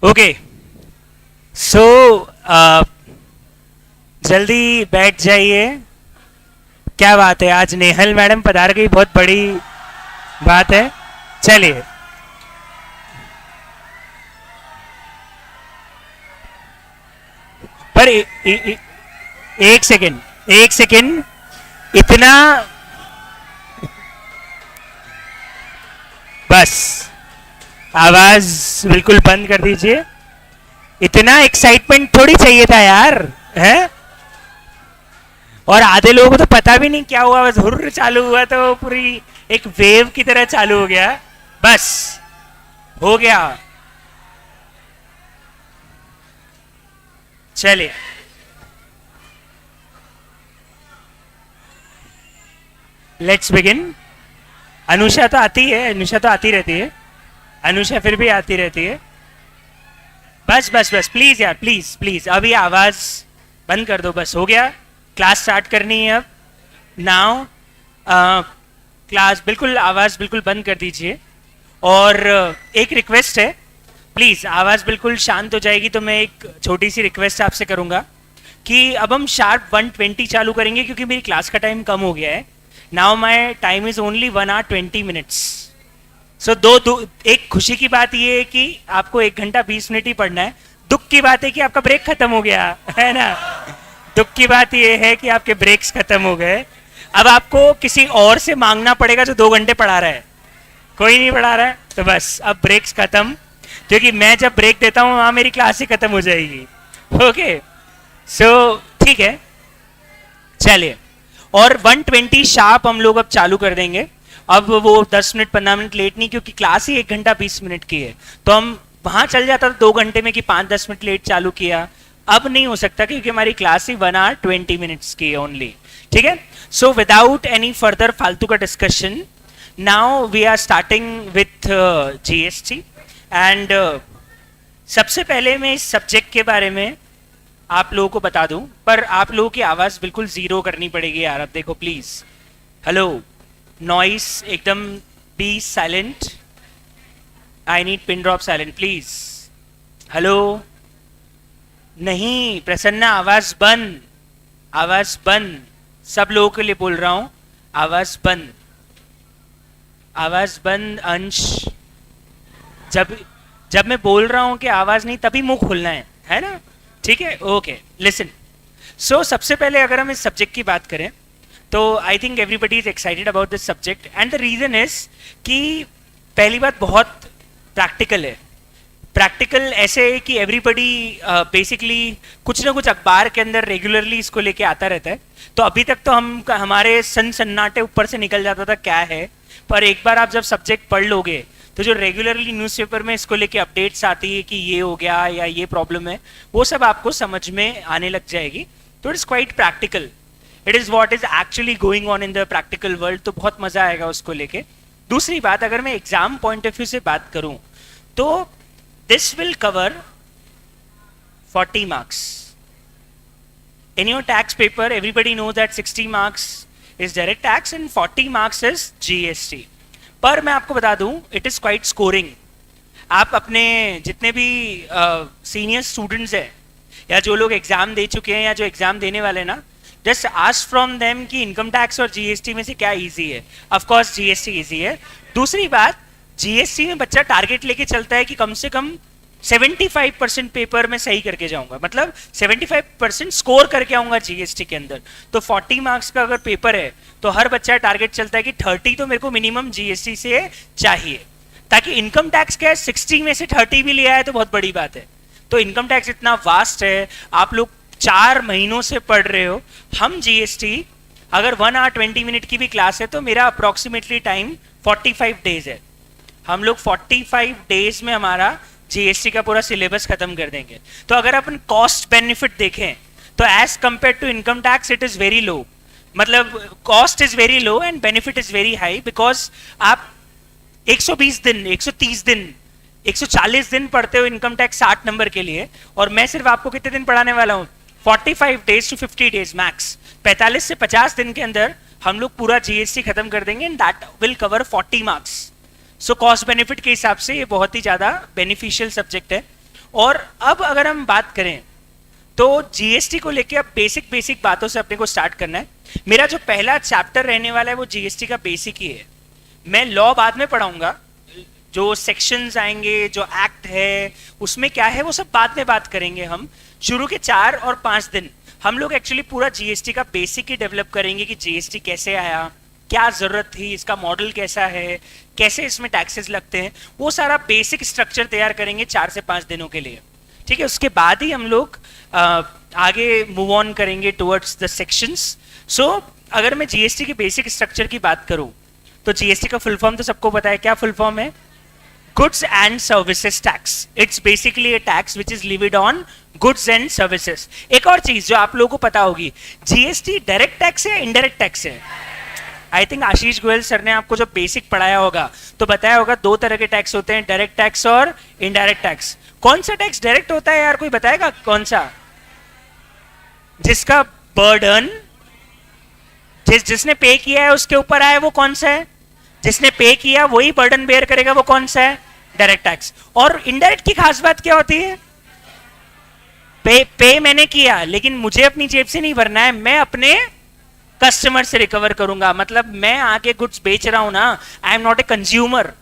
Okay so जल्दी बैठ जाइए। क्या बात है, आज नेहल मैडम पधार गई, बहुत बड़ी बात है। चलिए पर एक सेकेंड, एक सेकेंड, इतना बस आवाज बिल्कुल बंद कर दीजिए। इतना एक्साइटमेंट थोड़ी चाहिए था यार, है? और आधे लोगों को तो पता भी नहीं क्या हुआ, बस हुर्र चालू हुआ तो पूरी एक वेव की तरह चालू हो गया। बस हो गया। चलिए लेट्स बिगिन। अनुषा तो आती है, अनुषा तो आती रहती है, अनुषा फिर भी आती रहती है। बस बस बस प्लीज यार, प्लीज प्लीज अभी आवाज बंद कर दो, बस हो गया। क्लास स्टार्ट करनी है अब। नाउ क्लास बिल्कुल आवाज बिल्कुल बंद कर दीजिए। और एक रिक्वेस्ट है, प्लीज आवाज बिल्कुल शांत हो जाएगी तो मैं एक छोटी सी रिक्वेस्ट आपसे करूंगा कि अब हम शार्प 1:20 चालू करेंगे क्योंकि मेरी क्लास का टाइम कम हो गया है। Now my time is only 1 hour 20 minutes। सो एक खुशी की बात यह है कि आपको 1 घंटा 20 मिनट ही पढ़ना है। दुख की बात है कि आपका ब्रेक खत्म हो गया है ना। दुख की बात यह है कि आपके ब्रेक्स खत्म हो गए। अब आपको किसी और से मांगना पड़ेगा जो 2 घंटे पढ़ा रहा है। कोई नहीं पढ़ा रहा है तो बस अब ब्रेक्स खत्म, क्योंकि मैं जब ब्रेक देता हूं वहां मेरी क्लास ही खत्म हो जाएगी। ओके सो ठीक है, चलिए। और 1:20 शार्प हम लोग अब चालू कर देंगे। अब वो 10 मिनट 15 मिनट लेट नहीं, क्योंकि क्लास ही 1 घंटा 20 मिनट की है, तो हम वहां चल जाता था 2 घंटे में कि 5-10 मिनट लेट चालू किया। अब नहीं हो सकता क्योंकि हमारी क्लास ही 1 hour 20 minutes की है ओनली। ठीक है, सो विदाउट एनी फर्दर फालतू का discussion, now we are starting with GST. And सबसे पहले मैं इस सब्जेक्ट के बारे में आप लोगों को बता दूं, पर आप लोगों की आवाज बिल्कुल जीरो करनी पड़ेगी यार। अब देखो प्लीज, हेलो, नॉइस एकदम be silent. I need pin drop silent please. Hello, नहीं प्रसन्ना, आवाज बंद, आवाज बंद। सब लोगों के लिए बोल रहा हूं, आवाज बंद, आवाज बंद। अंश, जब मैं बोल रहा हूं कि आवाज नहीं तभी मुंह खोलना है ना? ठीक है, ओके लिसन। सो सबसे पहले अगर हम इस सब्जेक्ट की बात करें तो I think everybody is excited about this subject and the reason is कि पहली बात बहुत प्रैक्टिकल है। प्रैक्टिकल ऐसे है कि एवरीबडी बेसिकली कुछ ना कुछ अखबार के अंदर रेगुलरली इसको लेके आता रहता है। तो अभी तक तो हमारे सन्नाटे ऊपर से निकल जाता था क्या है, पर एक बार आप जब सब्जेक्ट पढ़ लोगे तो जो रेगुलरली न्यूज़पेपर में इसको लेके अपडेट्स आती है कि ये हो गया या ये प्रॉब्लम है, वो सब आपको समझ में आने लग जाएगी। तो it is quite practical, it is what is actually going on in the practical world. तो बहुत मजा आएगा उसको लेके। दूसरी बात, अगर मैं एग्जाम पॉइंट ऑफ व्यू से बात करूं तो this will cover 40 marks in your tax paper. Everybody knows that 60 marks is direct tax and 40 marks is GST. पर मैं आपको बता दूं, इट इज क्वाइट स्कोरिंग। आप अपने जितने भी सीनियर स्टूडेंट्स हैं या जो लोग एग्जाम दे चुके हैं या जो एग्जाम देने वाले ना, जस्ट आस्क फ्रॉम देम कि इनकम टैक्स और जीएसटी में से क्या इजी है। ऑफ कोर्स जीएसटी इजी है। दूसरी बात, जीएसटी में बच्चा टारगेट लेके चलता है कि कम से कम 75% पेपर में सही करके जाऊंगा, मतलब 75% स्कोर करके आऊंगा जीएसटी के अंदर। तो 40 मार्क्स का अगर पेपर है तो हर बच्चा टारगेट चलता है कि 30 तो मेरे को मिनिमम जीएसटी से चाहिए, ताकि इनकम टैक्स क्या है 60 में से 30 भी ले आए तो बहुत बड़ी बात है। तो इनकम टैक्स इतना वास्ट है, आप लोग 4 महीनों से पढ़ रहे हो। हम जीएसटी अगर 1 hour 20 minute की भी क्लास है तो मेरा अप्रोक्सीमेटली टाइम 45 days है। हम लोग 45 days में हमारा जीएसटी का पूरा सिलेबस खत्म कर देंगे। तो अगर अपन कॉस्ट बेनिफिट देखें तो as compare to income tax it is very low, मतलब cost is very low and benefit is very high, because आप 120 दिन, 130 दिन, 140 दिन पढ़ते हो इनकम टैक्स 60 नंबर के लिए, और मैं सिर्फ आपको कितने दिन पढ़ाने वाला हूँ? 45 days to 50 days मैक्स। 45 से 50 दिन के अंदर हम लोग पूरा जीएसटी खत्म कर देंगे and that will cover 40 marks. So cost benefit के हिसाब से ये बहुत ही ज़्यादा बेनिफिशियल सब्जेक्ट है। और अब अगर हम बात करें तो जीएसटी को लेके अब बेसिक बातों से अपने को स्टार्ट करना है। मेरा जो पहला चैप्टर रहने वाला है वो जीएसटी का बेसिक ही है। मैं लॉ बाद में पढ़ाऊंगा, जो सेक्शंस आएंगे, जो एक्ट है उसमें क्या है वो सब बाद में बात करेंगे हम। शुरू के 4 और 5 दिन हम लोग एक्चुअली पूरा जीएसटी का बेसिक ही डेवलप करेंगे कि जीएसटी कैसे आया, क्या जरूरत थी, इसका मॉडल कैसा है, कैसे इसमें टैक्सेस लगते हैं, वो सारा बेसिक स्ट्रक्चर तैयार करेंगे 4 से 5 दिनों के लिए। ठीक है, उसके बाद ही हम लोग आगे मूव ऑन करेंगे टुवर्ड्स द सेक्शंस। सो अगर मैं जीएसटी के बेसिक स्ट्रक्चर की बात करूं तो जीएसटी का फुल फॉर्म तो सबको पता है, क्या फुल फॉर्म है? Goods and services tax. It's basically a tax which is levied on goods and services. एक और चीज जो आप लोगों को पता होगी, जीएसटी डायरेक्ट टैक्स है या इनडायरेक्ट टैक्स है? I think Ashish Goyal sir ने आपको जो बेसिक पढ़ाया होगा तो बताया होगा 2 तरह के टैक्स होते हैं, डायरेक्ट टैक्स और इनडायरेक्ट टैक्स। कौन सा टैक्स डायरेक्ट होता है यार, कोई बताएगा कौन सा? जिसका बर्डन जिसने पे किया है उसके ऊपर आया वो कौन सा है? जिसने पे किया वही बर्डन बेयर करेगा, वो कौन सा है? Direct tax. और इनडायरेक्ट की खास बात क्या होती है? पे मैंने किया लेकिन मुझे अपनी जेब से नहीं भरना है, मैं अपने कस्टमर से रिकवर करूंगा। मतलब मैं आके गुड्स बेच रहा हूं ना, I am not a consumer,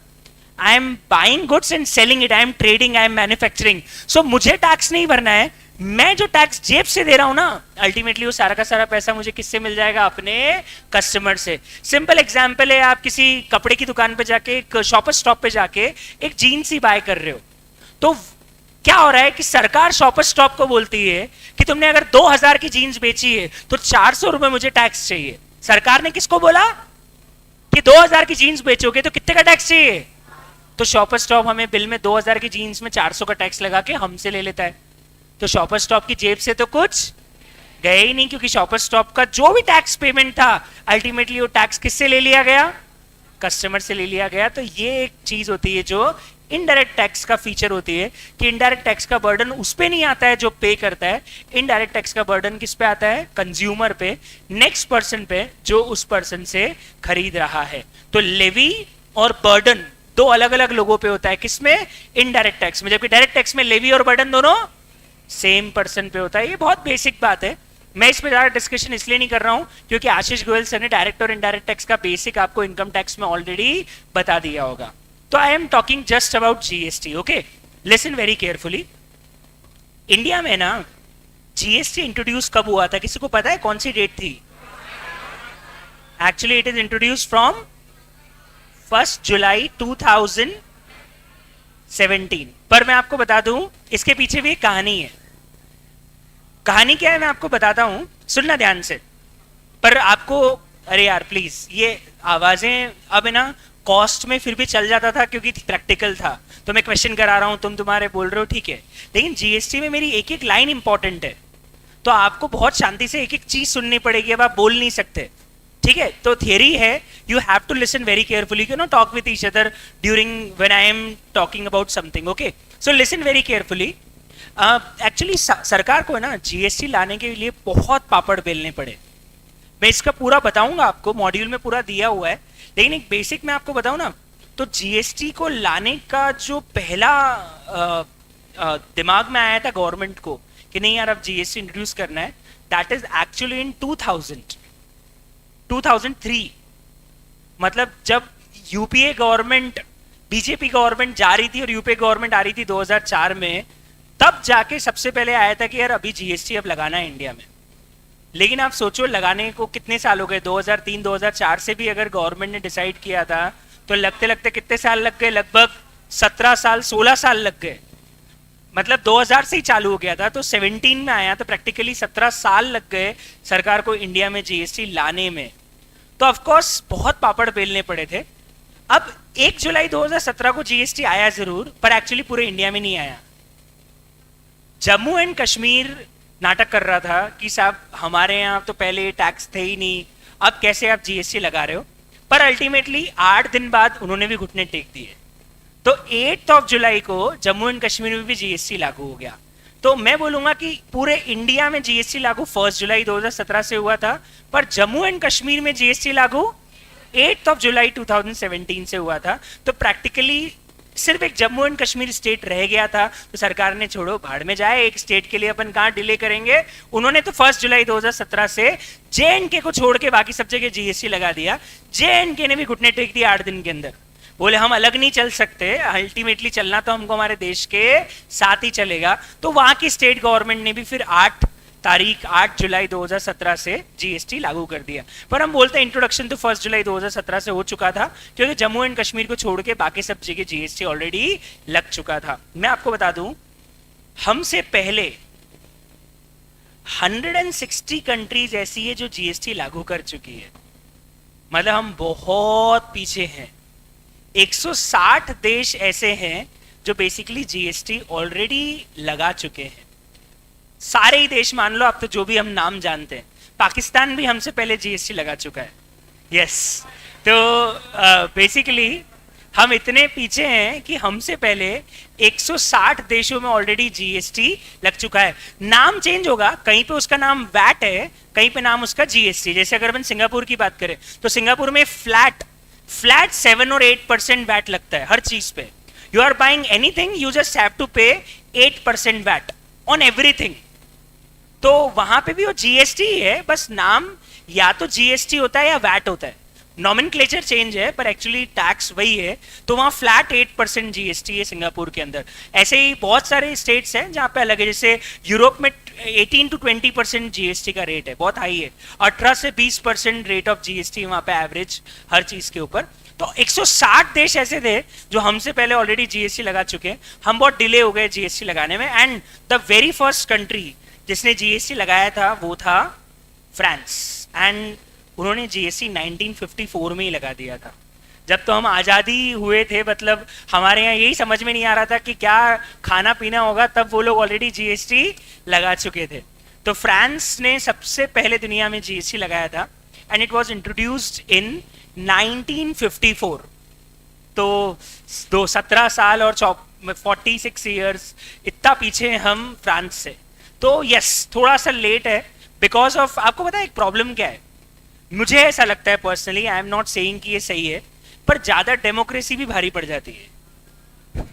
I am buying goods and selling it, I am trading, I am manufacturing. So मुझे टैक्स नहीं भरना है, मैं जो टैक्स जेब से दे रहा हूं ना, अल्टीमेटली वो सारा का सारा पैसा मुझे किससे मिल जाएगा? अपने कस्टमर से। सिंपल एग्जांपल है, आप किसी कपड़े की दुकान पे जाके, एक शॉपर स्टॉप पे जाके एक जीन्स ही बाय कर रहे हो, तो क्या हो रहा है कि सरकार शॉपर स्टॉप को बोलती है कि तुमने अगर 2000 की जीन्स बेची है तो 400 रुपए मुझे टैक्स चाहिए। सरकार ने किसको बोला कि 2000 की जीन्स बेचोगे तो कितने का टैक्स चाहिए? तो शॉपर स्टॉप हमें बिल में 2000 की जीन्स में 400 का टैक्स लगा के हमसे ले लेता है। तो शॉपर स्टॉप की जेब से तो कुछ गए ही नहीं, क्योंकि शॉपर स्टॉप का जो भी टैक्स पेमेंट था अल्टीमेटली वो टैक्स किससे ले लिया गया? कस्टमर से ले लिया गया। तो ये एक चीज होती है जो इनडायरेक्ट टैक्स का फीचर होती है कि इनडायरेक्ट टैक्स का बर्डन उस पे नहीं आता है जो पे करता है, इनडायरेक्ट टैक्स का बर्डन किस पे आता है? कंज्यूमर पे, नेक्स्ट पर्सन पे जो उस पर्सन से खरीद रहा है। तो लेवी और बर्डन 2 अलग अलग लोगों पे होता है, किसमें? इनडायरेक्ट टैक्स में। जबकि डायरेक्ट टैक्स में लेवी और बर्डन दोनों सेम पर्सन पे होता है। ये बहुत बेसिक बात है, मैं इस पे ज्यादा डिस्कशन इसलिए नहीं कर रहा हूं क्योंकि आशीष गोयल सर ने डायरेक्ट और इनडायरेक्ट टैक्स का बेसिक आपको इनकम टैक्स में ऑलरेडी बता दिया होगा। तो आई am talking just about GST. Okay, listen very carefully. India में ना जीएसटी इंट्रोड्यूस कब हुआ था, किसी को पता है कौन सी डेट थी? Actually it is introduce from 1 जुलाई 2017। पर मैं आपको बता दूं इसके पीछे भी एक कहानी है। कहानी क्या है मैं आपको बताता हूं, सुनना ध्यान से। पर आपको, अरे यार प्लीज, ये आवाजें अब है ना कॉस्ट में फिर भी चल जाता था क्योंकि प्रैक्टिकल था, तो मैं क्वेश्चन करा रहा हूं, तुम तुम्हारे बोल रहे हो, ठीक है। लेकिन जीएसटी में मेरी एक एक लाइन इंपॉर्टेंट है, तो आपको बहुत शांति से एक एक चीज सुननी पड़ेगी, अब आप बोल नहीं सकते, ठीक है। तो थियरी है, you have to listen very carefully, you know, talk with each other during when I am talking about something. Okay, so listen very carefully. Actually सरकार को ना जीएसटी लाने के लिए बहुत पापड़ बेलने पड़े। मैं इसका पूरा बताऊंगा आपको, मॉड्यूल में पूरा दिया हुआ है, लेकिन एक बेसिक मैं आपको बताऊं ना, तो जीएसटी को लाने का जो पहला दिमाग में आया था गवर्नमेंट को कि नहीं यार अब जीएसटी इंट्रोड्यूस करना है, दैट इज एक्चुअली इन 2003। मतलब जब यूपीए गवर्नमेंट, बीजेपी गवर्नमेंट जा रही थी और यूपीए गवर्नमेंट आ रही थी 2004 में, तब जाके सबसे पहले आया था कि यार अभी जीएसटी अब लगाना है इंडिया में। लेकिन आप सोचो लगाने को कितने साल हो गए, 2003-2004 से भी अगर गवर्नमेंट ने डिसाइड किया था तो लगते लगते कितने साल लग गए? लगभग 17 साल 16 साल लग गए। मतलब 2000 से ही चालू हो गया था तो 17 में आया, तो प्रैक्टिकली 17 साल लग गए सरकार को इंडिया में जीएसटी लाने में। तो ऑफकोर्स बहुत पापड़ बेलने पड़े थे। अब 1 जुलाई 2017 को जीएसटी आया जरूर, पर एक्चुअली पूरे इंडिया में नहीं आया। जम्मू एंड कश्मीर नाटक कर रहा था कि साहब हमारे यहाँ तो पहले टैक्स थे ही नहीं, अब कैसे आप जीएसटी लगा रहे हो। पर अल्टीमेटली 8 दिन बाद उन्होंने भी घुटने टेक दिए। तो 8 जुलाई को जम्मू एंड कश्मीर में भी जीएसटी लागू हो गया। तो मैं बोलूंगा कि पूरे इंडिया में जीएसटी लागू 1 जुलाई 2017 से हुआ था, पर जम्मू एंड कश्मीर में जीएसटी लागू 8 जुलाई 2017 से हुआ था। तो प्रैक्टिकली सिर्फ एक जम्मू एंड कश्मीर स्टेट रह गया था, तो सरकार ने छोड़ो भाड़ में जाए, एक स्टेट के लिए अपन कहां डिले करेंगे। उन्होंने तो 1 जुलाई 2017 से JNK को छोड़ के बाकी सब जगह GST लगा दिया। JNK ने भी घुटने टेक दिया 8 दिन के अंदर, बोले हम अलग नहीं चल सकते, अल्टीमेटली चलना तो हमको हमारे देश के साथ ही चलेगा। तो वहां की स्टेट गवर्नमेंट ने भी फिर 8 जुलाई 2017 से GST लागू कर दिया। पर हम बोलते हैं इंट्रोडक्शन तो 1 जुलाई 2017 से हो चुका था, क्योंकि जम्मू एंड कश्मीर को छोड़ के बाकी सब जगह GST ऑलरेडी लग चुका था। मैं आपको बता दूं, हमसे पहले 160 कंट्रीज ऐसी है जो GST लागू कर चुकी है, मतलब हम बहुत पीछे हैं। 160 देश ऐसे हैं जो बेसिकली GST ऑलरेडी लगा चुके हैं, सारे ही देश मान लो आप, तो जो भी हम नाम जानते हैं। पाकिस्तान भी हमसे पहले GST लगा चुका है। यस, तो बेसिकली हम इतने पीछे हैं कि हमसे पहले 160 देशों में ऑलरेडी GST लग चुका है। नाम चेंज होगा, कहीं पे उसका नाम वैट है, कहीं पे नाम उसका GST। जैसे अगर अपन सिंगापुर की बात करें तो सिंगापुर में फ्लैट 7 और 8% वैट लगता है हर चीज पे। You are buying anything, you just have to pay 8% VAT on everything. तो वहां पे भी वो GST ही है, बस नाम या तो GST होता है या वैट होता है, नॉमेनक्लेचर चेंज है पर एक्चुअली टैक्स वही है। तो वहां फ्लैट 8% GST है सिंगापुर के अंदर। ऐसे ही बहुत सारे स्टेट्स हैं जहां पे अलग है, जैसे यूरोप में 18 to 20% GST का रेट है, बहुत हाई है। 18 से 20% रेट ऑफ GST वहां पे एवरेज हर चीज के ऊपर। तो 160 देश ऐसे थे जो हमसे पहले ऑलरेडी GST लगा चुके हैं। हम बहुत डिले हो गए GST लगाने में, and the very first country जिसने GST लगाया था वो था फ्रांस, एंड उन्होंने GST 1954 में ही लगा दिया था। जब तो हम आज़ादी हुए थे, मतलब हमारे यहाँ यही समझ में नहीं आ रहा था कि क्या खाना पीना होगा, तब वो लोग ऑलरेडी GST लगा चुके थे। तो फ्रांस ने सबसे पहले दुनिया में GST लगाया था, and it was introduced in 1954। तो 17 साल और 46 ईयर्स इतना पीछे हैं हम फ्रांस से। तो यस, थोड़ा सा लेट है बिकॉज ऑफ, आपको पता है एक प्रॉब्लम क्या है, मुझे ऐसा लगता है personally, I am not saying कि ये सही है, पर ज्यादा डेमोक्रेसी भी भारी पड़ जाती है।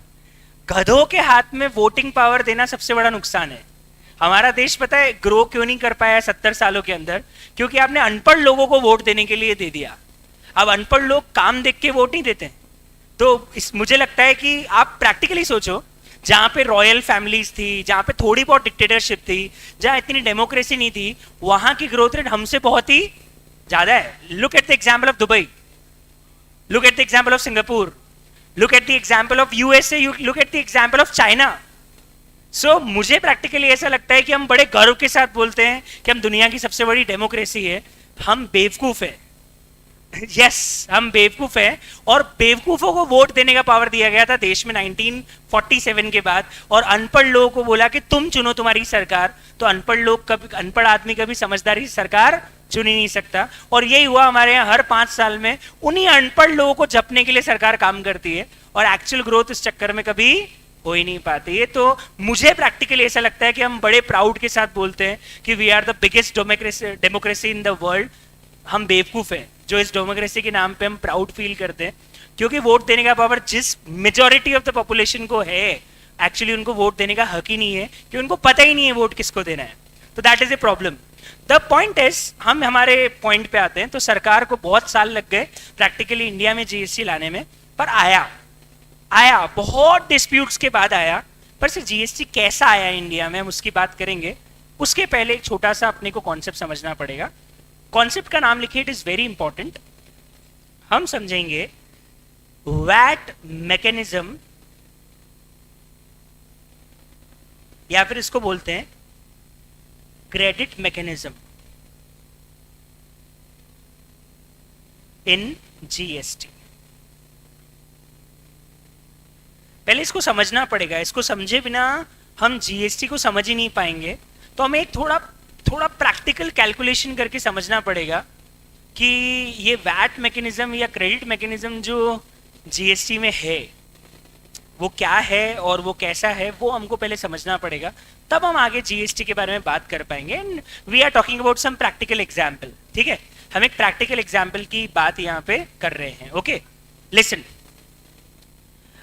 गधों के हाथ में वोटिंग पावर देना सबसे बड़ा नुकसान है। हमारा देश पता है ग्रो क्यों नहीं कर पाया 70 सालों के अंदर, क्योंकि आपने अनपढ़ लोगों को वोट देने के लिए दे दिया। अब अनपढ़ लोग काम देख के वोट नहीं देते। तो मुझे लगता है कि आप प्रैक्टिकली सोचो, जहां पे रॉयल फैमिलीज थी, जहां पे थोड़ी बहुत डिक्टेटरशिप थी, जहां इतनी डेमोक्रेसी नहीं थी, वहां की ग्रोथ रेट हमसे बहुत ही ज्यादा है। Look at the example of Dubai, look at the example of Singapore, look at the example of USA, look at the example of China. So मुझे प्रैक्टिकली ऐसा लगता है कि हम बड़े गर्व के साथ बोलते हैं कि हम दुनिया की सबसे बड़ी डेमोक्रेसी है, हम बेवकूफ है। यस, हम बेवकूफ हैं, और बेवकूफों को वोट देने का पावर दिया गया था देश में 1947 के बाद, और अनपढ़ लोगों को बोला कि तुम चुनो तुम्हारी सरकार। तो अनपढ़ आदमी कभी समझदारी सरकार चुन ही नहीं सकता, और यही हुआ हमारे यहाँ। हर 5 साल में उन्हीं अनपढ़ लोगों को जपने के लिए सरकार काम करती है, और एक्चुअल ग्रोथ इस चक्कर में कभी हो ही नहीं पाती है। तो मुझे प्रैक्टिकली ऐसा लगता है कि हम बड़े प्राउड के साथ बोलते हैं कि we are the biggest democracy in the world. हम बेवकूफ हैं जो इस डेमोक्रेसी के नाम पे हम प्राउड फील करते हैं, क्योंकि वोट देने का पावर जिस मेजॉरिटी ऑफ द पॉपुलेशन को है, एक्चुअली उनको वोट देने का हक ही नहीं है, कि उनको पता ही नहीं है वोट किसको देना है। तो that is a problem. The point is, हम हमारे पॉइंट पे आते हैं। तो सरकार को बहुत साल लग गए प्रैक्टिकली इंडिया में GST लाने में, पर आया बहुत डिस्प्यूट्स के बाद आया। पर सिर्फ GST कैसा आया इंडिया में, हम उसकी बात करेंगे। उसके पहले एक छोटा सा अपने को कॉन्सेप्ट समझना पड़ेगा। कॉन्सेप्ट का नाम लिखिए, इट इज वेरी इंपॉर्टेंट। हम समझेंगे वैट मैकेनिज्म, या फिर इसको बोलते हैं क्रेडिट मैकेनिज्म इन GST। पहले इसको समझना पड़ेगा, इसको समझे बिना हम GST को समझ ही नहीं पाएंगे। तो हमें एक थोड़ा प्रैक्टिकल कैलकुलेशन करके समझना पड़ेगा कि ये वैट मैकेनिज्म या क्रेडिट मैकेनिज्म जो GST में है वो क्या है और वो कैसा है, वो हमको पहले समझना पड़ेगा, तब हम आगे GST के बारे में बात कर पाएंगे। And we are talking about some practical example. ठीक है, हम एक प्रैक्टिकल एग्जाम्पल की बात यहाँ पे कर रहे हैं। Okay, listen.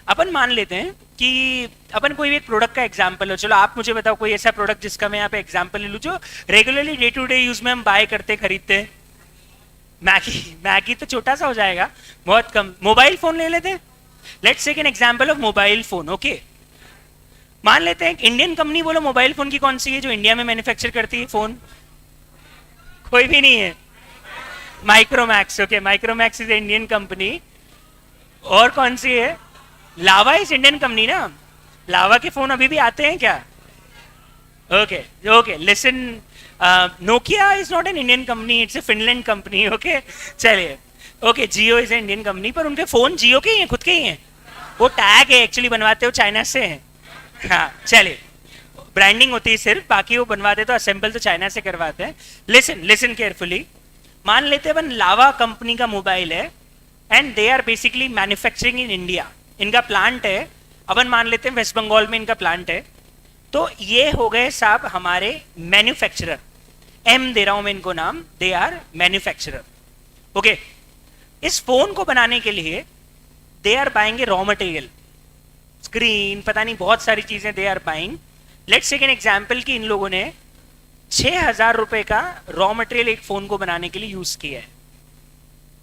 अपन मान लेते हैं कि अपन कोई भी एक प्रोडक्ट का एग्जांपल हो, चलो आप मुझे बताओ कोई ऐसा प्रोडक्ट जिसका मैं यहाँ पे एग्जांपल ले लूँ जो regularly day to day use में हम बाय करते खरीदते हैं। मैगी, मैगी तो छोटा सा हो जाएगा, बहुत कम। मोबाइल फोन ले लेते हैं, let's take an example of mobile phone. Okay, मान लेते हैं इंडियन कंपनी, बोलो मोबाइल फोन की कौन सी है जो इंडिया में मैन्युफैक्चर करती है फोन? कोई भी नहीं है। Micromax. Okay, Micromax is Indian company. और कौन सी है? लावा इज इंडियन कंपनी ना। लावा के फोन अभी भी आते हैं क्या? Okay okay, listen, Nokia is not an Indian company, it's a Finland company. Okay चलिए, okay, Jio is a Indian company, पर उनके फोन जियो के ही हैं, खुद के ही हैं। वो टैग है, एक्चुअली बनवाते हो चाइना से हैं। हाँ चलिए, ब्रांडिंग होती है सिर्फ, बाकी वो बनवाते तो असेंबल तो चाइना से करवाते हैं। लिसन लिसन केयरफुली, मान लेते हैं लावा कंपनी का मोबाइल है and they are basically manufacturing in India. इनका प्लांट है, अपन मान लेते हैं वेस्ट बंगाल में इनका प्लांट है। तो ये हो गए साहब हमारे मैन्युफैक्चरर, एम दे रहा हूं मैं इनको नाम, दे आर मैन्युफैक्चरर। ओके, इस फोन को बनाने के लिए they are buying raw material, screen, पता नहीं बहुत सारी चीजें they are buying. Let's take an example कि इन लोगों ने 6,000 रुपए का रॉ मटेरियल एक फोन को बनाने के लिए यूज किया है।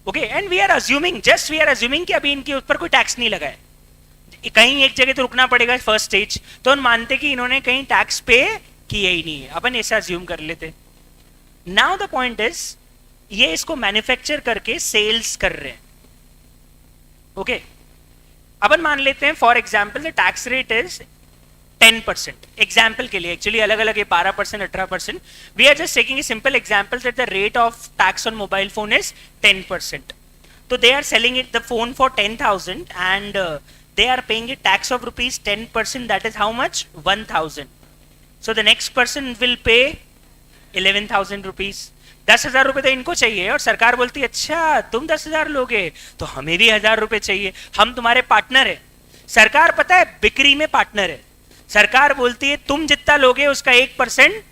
Okay, and we are assuming, just we are assuming कि अभी इनके ऊपर कोई टैक्स नहीं लगा है, कहीं एक जगह तो रुकना पड़ेगा फर्स्ट स्टेज, तो हम मानते कि इन्होंने कहीं टैक्स पे किया ही नहीं है, अपन ऐसा अज्यूम कर लेते। नाउ द पॉइंट इज, ये इसको मैन्युफैक्चर करके सेल्स कर रहे हैं। ओके, अपन मान लेते हैं for example the tax rate is 10%, example के लिए, एक्चुअली अलग अलग है, 12%, 18%। We are just taking a simple example that the rate of tax on mobile phone is 10%। तो they are selling it the phone for 10,000 and they are paying a tax of rupees 10%, that is how much? 1,000. So the next person will pay 11,000 rupees. 10,000 रुपए तो इनको चाहिए और सरकार बोलती है अच्छा तुम 10,000 लोगे तो हमें भी 1,000 रुपए चाहिए, हम तुम्हारे पार्टनर है। सरकार पता है बिक्री में पार्टनर है, सरकार बोलती है तुम जितना लोगे उसका 1%,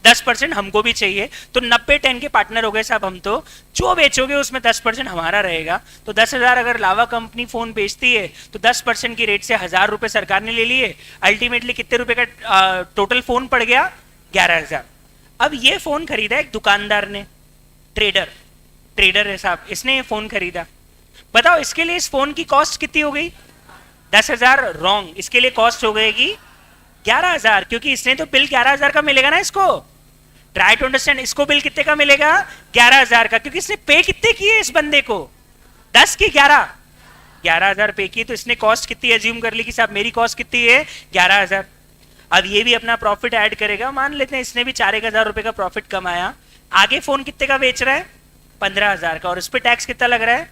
10% हमको भी चाहिए, तो 90-10 के पार्टनर हो गए साहब हम। तो जो बेचोगे उसमें 10% हमारा रहेगा। तो 10,000 अगर लावा कंपनी फोन बेचती है तो 10% की रेट से 1,000 रुपए सरकार ने ले लिए, अल्टीमेटली कितने रुपए का टोटल फोन पड़ गया? 11,000। अब ये फोन खरीदा एक दुकानदार ने, ट्रेडर है साहब, इसने ये फोन खरीदा। बताओ इसके लिए इस फोन की कॉस्ट कितनी हो गई? 10,000। रॉन्ग, इसके लिए कॉस्ट हो गएगी 11,000, क्योंकि इसने तो बिल 11,000 का मिलेगा ना इसको। ट्राई टू अंडरस्टैंड, इसको बिल कितने का मिलेगा? 11,000 का, क्योंकि इसने पे कितने किए इस बंदे को? 10 की 11,000 पे की, तो इसने कॉस्ट कितनी एज्यूम कर ली कि साहब मेरी कॉस्ट कितनी है? 11,000। अब ये भी अपना प्रॉफिट ऐड करेगा, मान लेते हैं इसने भी 4,000 रुपए का प्रॉफिट कमाया। आगे फोन कितने का बेच रहा है? 15,000 का, और उस पर टैक्स कितना लग रहा है?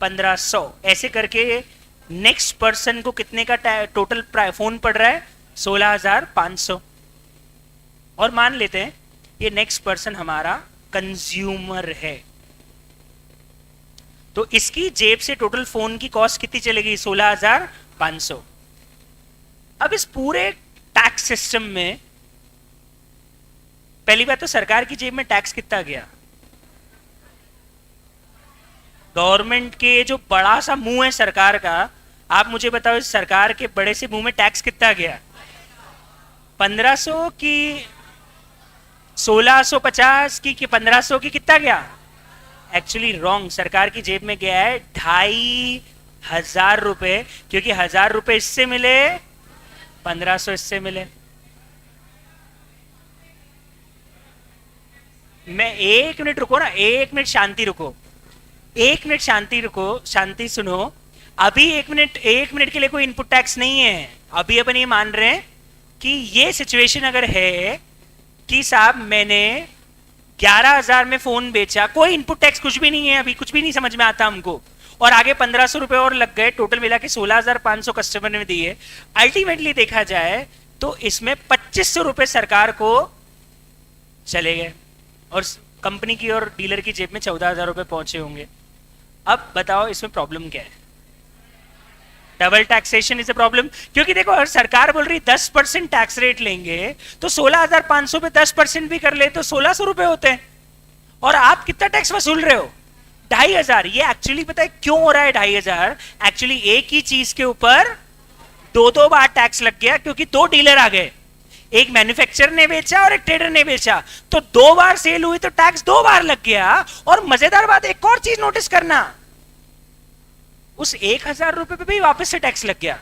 1,500। ऐसे करके नेक्स्ट पर्सन को कितने का टोटल फोन पड़ रहा है? 16,500। और मान लेते हैं ये नेक्स्ट पर्सन हमारा कंज्यूमर है, तो इसकी जेब से टोटल फोन की कॉस्ट कितनी चलेगी? 16,500। अब इस पूरे टैक्स सिस्टम में पहली बात तो सरकार की जेब में टैक्स कितना गया? गवर्नमेंट के जो बड़ा सा मुंह है सरकार का, आप मुझे बताओ इस सरकार के बड़े से मुंह में टैक्स कितना गया? 1,500 की, 1,650 की, 1,500 की, कितना गया? एक्चुअली रॉन्ग, सरकार की जेब में गया है 2,500 रुपए, क्योंकि 1,000 रुपए इससे मिले, 1,500 इससे मिले। मैं एक मिनट रुको ना, एक मिनट शांति रुको, एक मिनट शांति रुको, शांति सुनो। अभी एक मिनट के लिए कोई इनपुट टैक्स नहीं है। अभी अपन ये मान रहे हैं कि ये सिचुएशन अगर है कि साहब मैंने 11,000 में फोन बेचा, कोई इनपुट टैक्स कुछ भी नहीं है, अभी कुछ भी नहीं समझ में आता हमको, और आगे 1,500 रुपए और लग गए, टोटल मिला के 16,500 कस्टमर ने दिए। अल्टीमेटली देखा जाए तो इसमें 2,500 रुपए सरकार को चले गए और कंपनी की और डीलर की जेब में 14,000 रुपए पहुंचे होंगे। अब बताओ इसमें प्रॉब्लम क्या है? Double taxation is a problem, क्योंकि देखो अगर सरकार बोल रही 10% टैक्स रेट लेंगे तो 16,500 पे 10% भी कर ले तो 1,600 रुपए होते हैं, और आप कितना टैक्स वसूल रहे हो? 2,500। ये एक्चुअली पता है क्यों हो रहा है 2,500? एक्चुअली एक ही चीज के ऊपर दो दो बार टैक्स लग गया, क्योंकि दो डीलर आ गए, एक मैन्युफैक्चरर ने बेचा और एक ट्रेडर ने बेचा, तो दो बार सेल हुई तो टैक्स दो बार लग गया। और मजेदार बात, एक और चीज नोटिस करना, उस 1,000 रुपए पे भी वापस से टैक्स लग गया,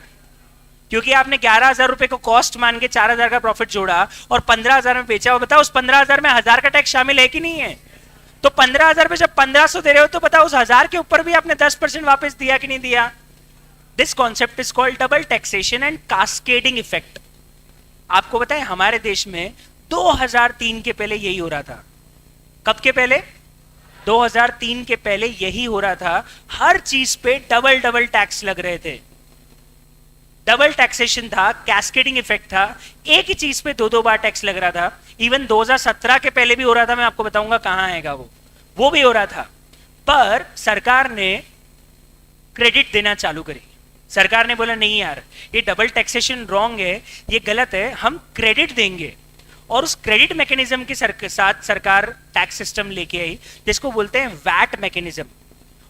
क्योंकि आपने 11,000 रुपए को कॉस्ट मान के 4,000 का प्रॉफिट जोड़ा और 15,000 में बेचा। और बताओ उस 15,000 में 1,000 का टैक्स शामिल है कि नहीं है? तो 15,000 पे जब 1,500 दे रहे हो तो बताओ उस 1,000 के ऊपर भी आपने 10% वापस दिया कि नहीं दिया? This concept is called double taxation and cascading effect. आपको पता है हमारे देश में 2003 के पहले यही हो रहा था। कब के पहले? 2003 के पहले यही हो रहा था। हर चीज पे डबल डबल टैक्स लग रहे थे, डबल टैक्सेशन था, कैस्केडिंग इफेक्ट था, एक ही चीज पे दो दो बार टैक्स लग रहा था। इवन 2017 के पहले भी हो रहा था, मैं आपको बताऊंगा कहां आएगा वो भी हो रहा था। पर सरकार ने क्रेडिट देना चालू करी। सरकार ने बोला नहीं यार, ये डबल टैक्सेशन रॉन्ग है, ये गलत है, हम क्रेडिट देंगे। और उस क्रेडिट मैकेनिज्म के साथ सरकार टैक्स सिस्टम लेके आई जिसको बोलते हैं वैट मैकेनिज्म।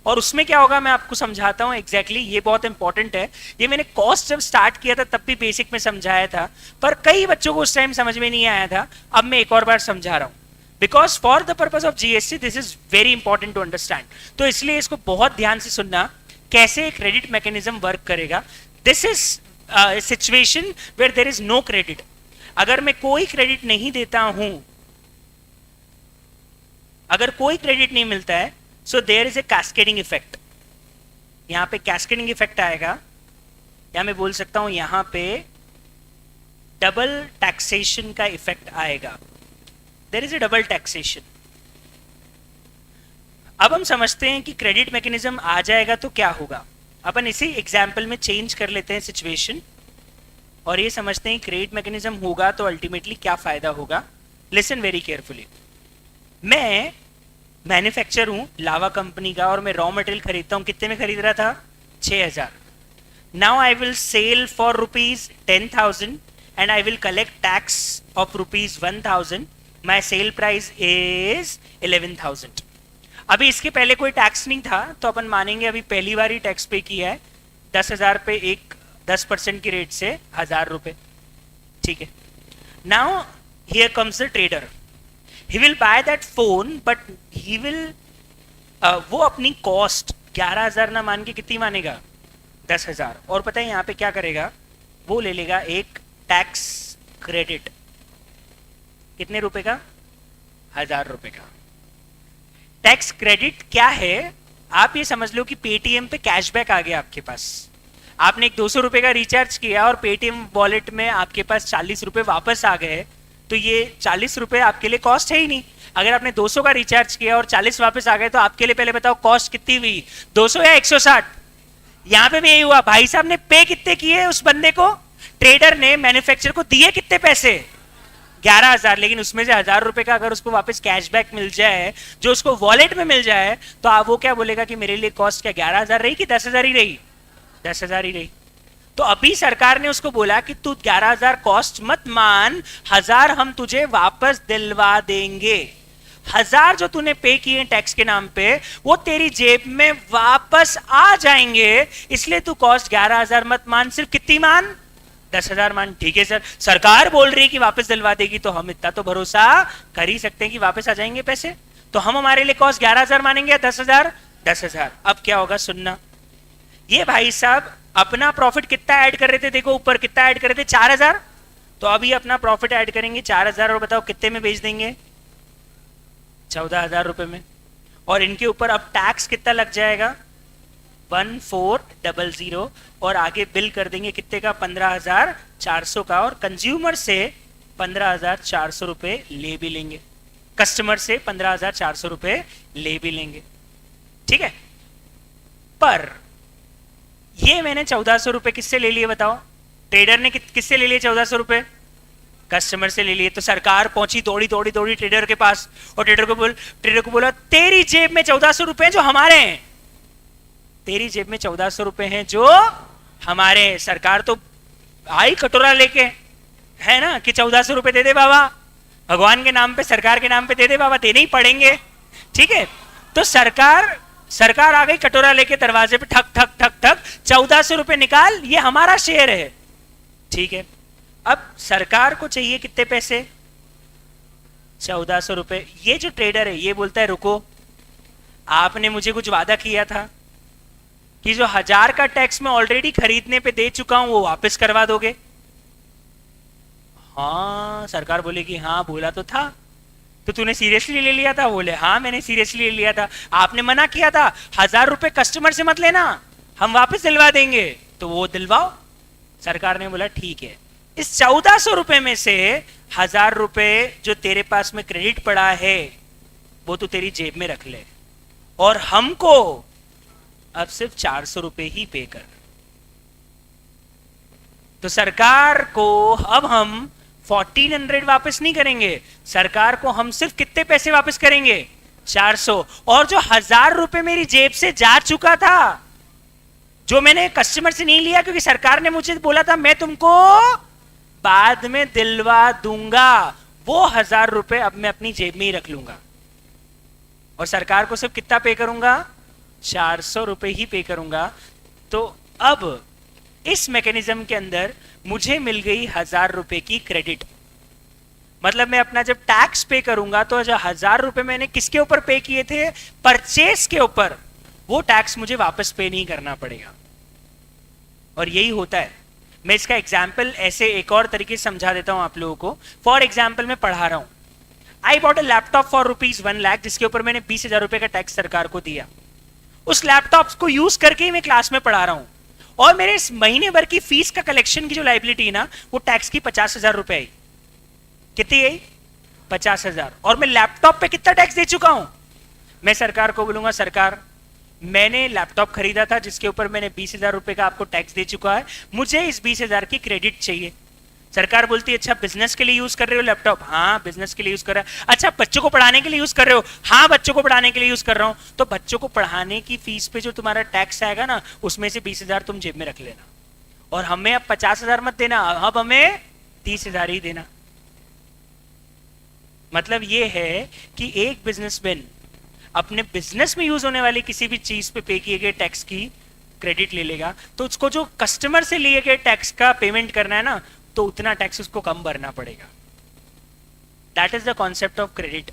और उसमें क्या होगा मैं आपको समझाता हूं एग्जैक्टली, ये बहुत इंपॉर्टेंट है। ये मैंने कॉस्ट जब स्टार्ट किया था तब भी बेसिक में समझाया था, पर कई बच्चों को उस टाइम समझ में नहीं आया था। अब मैं एक और बार समझा रहा हूं, because for the purpose of GST this is very important to understand. तो इसलिए इसको बहुत ध्यान से सुनना, कैसे क्रेडिट मैकेनिज्म वर्क करेगा। This is situation where there is no credit. अगर मैं कोई क्रेडिट नहीं देता हूं, अगर कोई क्रेडिट नहीं मिलता है, so there is a cascading effect. यहां पे कैस्केडिंग इफेक्ट आएगा, या मैं बोल सकता हूं यहां पे डबल टैक्सेशन का इफेक्ट आएगा। There is a double taxation. अब हम समझते हैं कि क्रेडिट मैकेनिज्म आ जाएगा तो क्या होगा। अपन इसी एग्जाम्पल में चेंज कर लेते हैं सिचुएशन और ये समझते हैं क्रेडिट मैकेनिज्म होगा तो अल्टीमेटली क्या फायदा होगा। Listen very carefully. मैं मैन्युफैक्चर हूं लावा कंपनी का और मैं रॉ मटेरियल खरीदता हूं। कितने में खरीद रहा था? 6,000। Now I will sell for ₹10,000 and I will collect tax of ₹1,000। My sale price is 11,000। अभी इसके पहले कोई टैक्स नहीं था तो अपन मानेंगे अभी पहली बार ही टैक्स पे किया है। 10,000 पे एक 10% की रेट से 1,000 रुपए, ठीक है। Now here comes the trader, he will by that phone but he will वो अपनी कॉस्ट 11,000 ना मान के कितनी मानेगा? 10,000। और पता है यहाँ पे क्या करेगा? वो ले लेगा एक टैक्स क्रेडिट। कितने रुपए का? 1,000 रुपए का। टैक्स क्रेडिट क्या है? आप ये समझ लो कि पेटीएम पे कैशबैक आ गया आपके पास। आपने एक 200 रुपए का रिचार्ज किया और पेटीएम वॉलेट में आपके पास 40 रुपए वापस आ गए, तो ये 40 रुपए आपके लिए कॉस्ट है ही नहीं। अगर आपने 200 का रिचार्ज किया और 40 वापस आ गए तो आपके लिए पहले बताओ कॉस्ट कितनी हुई? 200 या 160? यहां पे भी यही हुआ। भाई साहब ने पे कितने किए उस बंदे को? ट्रेडर ने मैन्युफैक्चरर को दिए कितने पैसे? 11,000। लेकिन उसमें से 1,000 रुपए का अगर उसको वापस कैशबैक मिल जाए, जो उसको वॉलेट में मिल जाए, तो आप वो क्या बोलेगा कि मेरे लिए कॉस्ट क्या 11,000 रही कि 10,000 ही रही? 10,000 ही रही। तो अभी सरकार ने उसको बोला कि तू 11,000 कॉस्ट मत मान, 1,000 हम तुझे वापस दिलवा देंगे। 1,000 जो तूने पे किए टैक्स के नाम पे वो तेरी जेब में वापस आ जाएंगे, इसलिए तू कॉस्ट 11,000 मत मान, सिर्फ कितनी मान? 10,000 मान। ठीक है सर, सरकार बोल रही है कि वापस दिलवा देगी तो हम इतना तो भरोसा कर ही सकते हैं कि वापस आ जाएंगे पैसे। तो हम हमारे लिए कॉस्ट 11,000 मानेंगे या 10,000? 10,000। अब क्या होगा सुनना। ये भाई साहब अपना प्रॉफिट कितना ऐड कर रहे थे? देखो ऊपर कितना ऐड कर रहे थे? 4,000। तो अभी अपना प्रॉफिट ऐड करेंगे 4,000 और बताओ कितने में बेच देंगे? 14,000 रुपए में। और इनके ऊपर अब टैक्स कितना लग जाएगा? 1400 और आगे बिल कर देंगे कितने का? 15,400 का। और कंज्यूमर से 15,400 रुपए ले भी लेंगे, कस्टमर से 15,400 रुपए ले भी लेंगे, ठीक है। पर ये मैंने 1,400 रुपए किससे ले लिए बताओ? ट्रेडर ने किससे ले लिए 1,400 रुपए? कस्टमर से ले लिए। तो सरकार पहुंची दौड़ी दौड़ी दौड़ी ट्रेडर के पास और ट्रेडर को बोला तेरी जेब में 1,400 रुपए जो हमारे हैं, तेरी जेब में 1,400 रुपए हैं जो हमारे हैं। सरकार तो आई कटोरा लेके, है ना, कि 1,400 रुपए दे दे बाबा, भगवान के नाम पे सरकार के नाम पे दे दे बाबा, देने ही पड़ेंगे, ठीक है। तो सरकार सरकार आ गई कटोरा लेके दरवाजे पे, ठक ठक ठक ठक, 1400 रुपए निकाल, ये हमारा शेयर है। ठीक है, अब सरकार को चाहिए कितने पैसे? 1400 रुपए। ये जो ट्रेडर है ये बोलता है रुको, आपने मुझे कुछ वादा किया था कि जो 1000 का टैक्स मैं ऑलरेडी खरीदने पे दे चुका हूं वो वापस करवा दोगे। हाँ, सरकार बोलेगी हाँ बोला तो था। तो तूने सीरियसली ले लिया था? बोले हाँ मैंने सीरियसली ले लिया था। आपने मना किया था 1000 रुपए कस्टमर से मत लेना, हम वापस दिलवा देंगे, तो वो दिलवाओ। सरकार ने बोला ठीक है, इस 1400 रुपए में से 1000 रुपए जो तेरे पास में क्रेडिट पड़ा है वो तू तेरी जेब में रख ले, और हमको अब सिर्फ 400 रुपए ही पे कर। तो सरकार को अब हम 1400 वापस नहीं करेंगे, सरकार को हम सिर्फ कितने पैसे वापस करेंगे? 400। और जो 1000 रुपए मेरी जेब से जा चुका था, जो मैंने कस्टमर से नहीं लिया क्योंकि सरकार ने मुझे बोला था मैं तुमको बाद में दिलवा दूंगा, वो 1000 रुपए अब मैं अपनी जेब में ही रख लूंगा और सरकार को सिर्फ कितना पे करूंगा? 400 रुपए ही पे करूंगा। तो अब इस मैकेनिज्म के अंदर मुझे मिल गई 1000 रुपए की क्रेडिट। मतलब मैं अपना जब टैक्स पे करूंगा तो जो 1000 रुपए मैंने किसके ऊपर पे किए थे? परचेस के ऊपर, वो टैक्स मुझे वापस पे नहीं करना पड़ेगा। और यही होता है। मैं इसका एग्जाम्पल ऐसे एक और तरीके से समझा देता हूं आप लोगों को। फॉर एग्जाम्पल मैं पढ़ा रहा हूं, I bought a laptop for ₹1 lakh, जिसके ऊपर मैंने 20,000 रुपए का टैक्स सरकार को दिया। उस लैपटॉप को यूज करके ही मैं क्लास में पढ़ा रहा हूं, और मेरे इस महीने भर की फीस का कलेक्शन की जो लाइबिलिटी है ना, वो टैक्स की 50,000 रुपए आई। कितनी आई? 50,000। और मैं लैपटॉप पे कितना टैक्स दे चुका हूं? मैं सरकार को बोलूंगा सरकार मैंने लैपटॉप खरीदा था जिसके ऊपर मैंने 20,000 रुपए का आपको टैक्स दे चुका है, मुझे इस 20,000 की क्रेडिट चाहिए। सरकार बोलती है अच्छा बिजनेस के लिए यूज कर रहे हो लैपटॉप? हाँ बिजनेस के लिए यूज कर रहा है। अच्छा बच्चों को पढ़ाने के लिए यूज कर रहे हो? हाँ बच्चों को पढ़ाने के लिए यूज कर रहा हूं। तो बच्चों को पढ़ाने की फीस पे जो तुम्हारा टैक्स आएगा ना, उसमें से 20,000 तुम जेब में रख लेना, और हमें अब 50,000 मत देना, अब हमें 30,000 ही देना। मतलब ये है कि एक बिजनेसमैन अपने बिजनेस में यूज होने वाली किसी भी चीज पे किए गए टैक्स की क्रेडिट ले लेगा, तो उसको जो कस्टमर से लिए गए टैक्स का पेमेंट करना है ना, तो उतना टैक्स उसको कम भरना पड़ेगा। That is the concept of credit.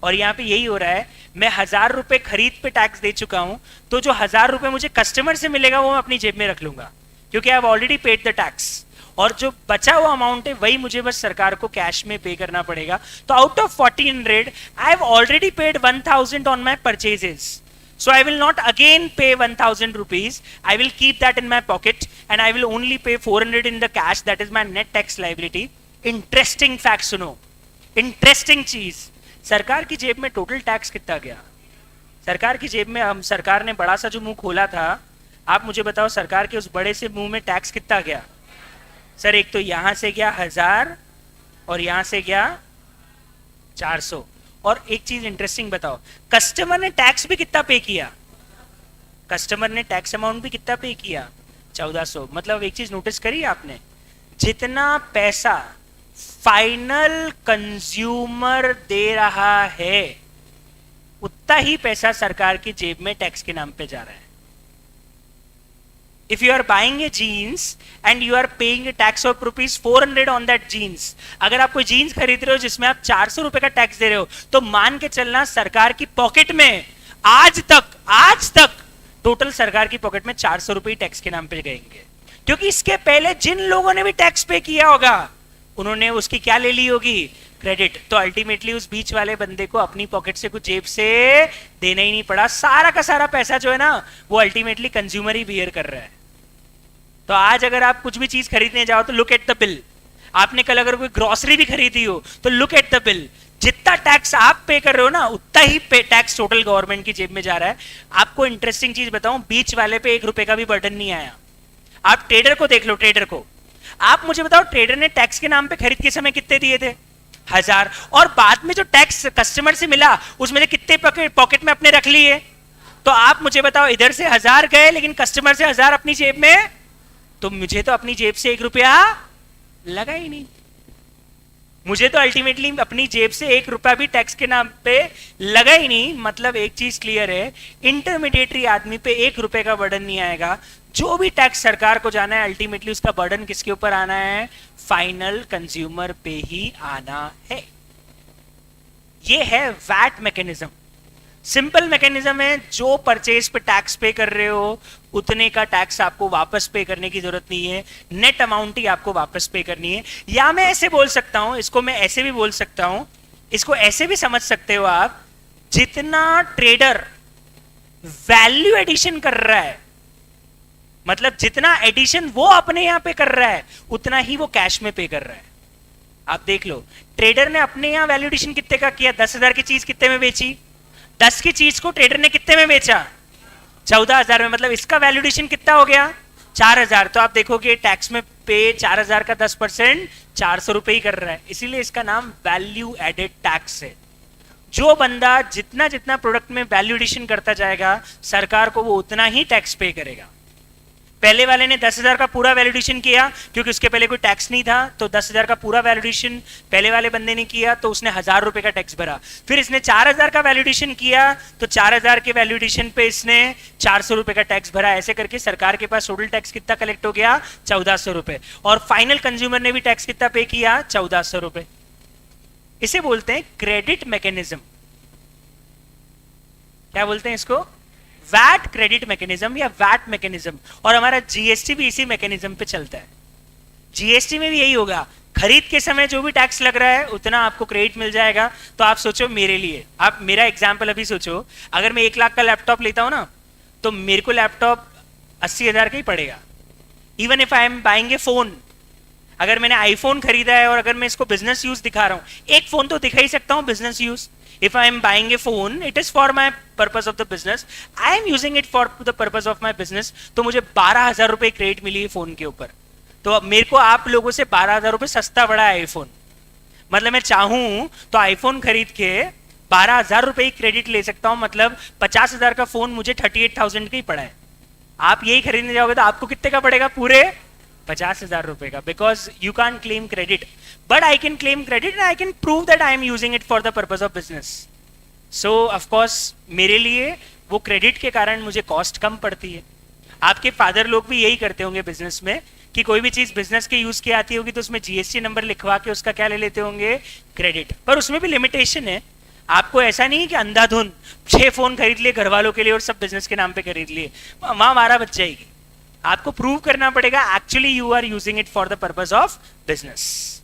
और यहां पे यही हो रहा है, मैं 1000 रुपए खरीद पे टैक्स दे चुका हूं, तो जो 1000 रुपए मुझे कस्टमर से मिलेगा वो मैं अपनी जेब में रख लूंगा, क्योंकि I have already paid the tax. और जो बचा हुआ अमाउंट है वही मुझे बस सरकार को कैश में पे करना पड़ेगा। तो out of 1400 I have already paid 1000 on my purchases, so I will not again pay 1000 rupees, I will keep that in my pocket and I will only pay 400 in the cash, that is my net tax liability. Interesting fact सुनो, interesting चीज, सरकार की जेब में total tax कितना गया? सरकार की जेब में, हम सरकार ने बड़ा सा जो मुंह खोला था, आप मुझे बताओ सरकार के उस बड़े से मुंह में टैक्स कितना गया? सर एक तो यहां से गया 1000 और यहां से गया 400। और एक चीज इंटरेस्टिंग बताओ, कस्टमर ने टैक्स भी कितना पे किया? कस्टमर ने टैक्स अमाउंट भी कितना पे किया? 1400। मतलब एक चीज नोटिस करी आपने, जितना पैसा फाइनल कंज्यूमर दे रहा है उतना ही पैसा सरकार की जेब में टैक्स के नाम पे जा रहा है। If you are buying a jeans and you are paying a tax of ₹400 on that jeans, अगर आप कोई जीन्स खरीद रहे हो जिसमें आप 400 रुपए का टैक्स दे रहे हो, तो मान के चलना सरकार की पॉकेट में आज तक टोटल सरकार की पॉकेट में 400 रुपए टैक्स के नाम पे गएंगे, क्योंकि इसके पहले जिन लोगों ने भी टैक्स पे किया होगा उन्होंने उसकी क्या ले ली होगी? क्रेडिट। तो अल्टीमेटली उस बीच वाले बंदे को अपनी पॉकेट से कुछ जेब से देना ही नहीं पड़ा, सारा का सारा पैसा जो है ना वो अल्टीमेटली कंज्यूमर ही बियर कर रहा है। तो आज अगर आप कुछ भी चीज खरीदने जाओ तो लुक एट द बिल। आपने कल अगर कोई ग्रोसरी भी खरीदी हो तो लुक एट द बिल। जितना टैक्स आप पे कर रहे हो ना उतना ही टैक्स टोटल गवर्नमेंट की जेब में जा रहा है। आपको इंटरेस्टिंग चीज बताऊं, बीच वाले पे 1 रुपए का भी बर्डन नहीं आया। आप ट्रेडर को देख लो, ट्रेडर को आप मुझे बताओ, ट्रेडर ने टैक्स के नाम पे खरीद के समय कितने दिए थे? 1000। और बाद में जो टैक्स कस्टमर से मिला उसमें से कितने पॉकेट में अपने रख लिए? तो आप मुझे बताओ, इधर से 1000 गए लेकिन कस्टमर से 1000 अपनी जेब में, तो मुझे तो अपनी जेब से 1 रुपया लगा ही नहीं। मुझे तो अल्टीमेटली अपनी जेब से 1 रुपया भी टैक्स के नाम पे लगा ही नहीं। मतलब एक चीज क्लियर है, इंटरमीडिएटरी आदमी पे 1 रुपए का बर्डन नहीं आएगा। जो भी टैक्स सरकार को जाना है अल्टीमेटली उसका बर्डन किसके ऊपर आना है? फाइनल कंज्यूमर पे ही आना है। ये है वैट मैकेनिज्म। सिंपल मैकेनिज्म है, जो परचेज पे टैक्स पे कर रहे हो उतने का टैक्स आपको वापस पे करने की जरूरत नहीं है, नेट अमाउंट ही आपको वापस पे करनी है। या मैं ऐसे बोल सकता हूं, इसको मैं ऐसे भी बोल सकता हूं, इसको ऐसे भी समझ सकते हो आप, जितना ट्रेडर वैल्यू एडिशन कर रहा है, मतलब जितना एडिशन वो अपने यहां पे कर रहा है उतना ही वो कैश में पे कर रहा है। आप देख लो, ट्रेडर ने अपने यहां वैल्यू एडिशन कितने का किया? 10,000 की चीज कितने में बेची? 10 की चीज को ट्रेडर ने कितने में बेचा? 14,000 में। मतलब इसका वैल्यूएशन कितना हो गया? 4,000। तो आप देखोगे टैक्स में पे 4,000 का 10% 400 रुपए ही कर रहा है, इसीलिए इसका नाम वैल्यू एडेड टैक्स है। जो बंदा जितना जितना प्रोडक्ट में वैल्यू एडिशन करता जाएगा सरकार को वो उतना ही टैक्स पे करेगा। पहले वाले ने 10,000 का पूरा वैल्यूएशन किया क्योंकि उसके पहले कोई टैक्स नहीं था, तो 10,000 का पूरा वैल्यूएशन पहले वाले बंदे ने किया तो उसने 1,000 रुपए का टैक्स भरा। फिर इसने 4,000 का वैल्यूएशन किया तो 4,000 के वैल्यूएशन पे इसने 400 रुपए का टैक्स भरा। ऐसे करके सरकार के पास टोटल टैक्स कितना कलेक्ट हो गया? 1,400 रुपए। और फाइनल कंज्यूमर ने भी टैक्स कितना पे किया? 1,400 रुपए। इसे बोलते हैं क्रेडिट मैकेनिज्म। क्या बोलते हैं इसको? वैट क्रेडिट मैकेनिज्म या वैट मैकेनिज्म। और हमारा जीएसटी भी इसी मैकेनिज्म पे चलता है। जीएसटी में भी यही होगा, खरीद के समय जो भी टैक्स लग रहा है उतना आपको क्रेडिट मिल जाएगा। तो आप सोचो मेरे लिए, आप मेरा एग्जांपल अभी सोचो, अगर मैं 1 लाख का लैपटॉप लेता हूं ना तो मेरे को लैपटॉप 80,000 का ही पड़ेगा। Even if I am buying A phone, अगर मैंने आईफोन खरीदा है और अगर मैं इसको बिजनेस यूज दिखा रहा हूं, एक फोन तो दिखा ही सकता हूं business use. If I am buying a phone, it is for my purpose of the business. I am using it for the purpose of my business. तो मुझे 12,000 रुपए क्रेडिट मिली है फोन के ऊपर। तो अब मेरे को आप लोगों से 12,000 रुपए सस्ता पड़ा है आईफोन। मतलब मैं चाहूं तो आईफोन खरीद के 12,000 रुपए की क्रेडिट ले सकता हूं। मतलब 50,000 का फोन मुझे 38,000 का ही पड़ा है। आप यही खरीदने जाओगे तो आपको कितने का पड़ेगा? पूरे 50,000 रुपए का। Because you can claim credit, but I can claim credit and I can prove that I am using it for the purpose of business. So of course मेरे लिए वो क्रेडिट के कारण मुझे कॉस्ट कम पड़ती है। आपके फादर लोग भी यही करते होंगे बिजनेस में, कि कोई भी चीज बिजनेस के यूज की आती होगी तो उसमें जीएसटी नंबर लिखवा के उसका क्या ले लेते होंगे? क्रेडिट। पर उसमें भी लिमिटेशन है। आपको ऐसा नहीं कि अंधाधुन 6 फोन खरीद लिए घर वालों के लिए और सब बिजनेस के नाम पे खरीद लिए, वहां मारा बच जाएगी। आपको प्रूव करना पड़ेगा actually you are using it for the purpose of business.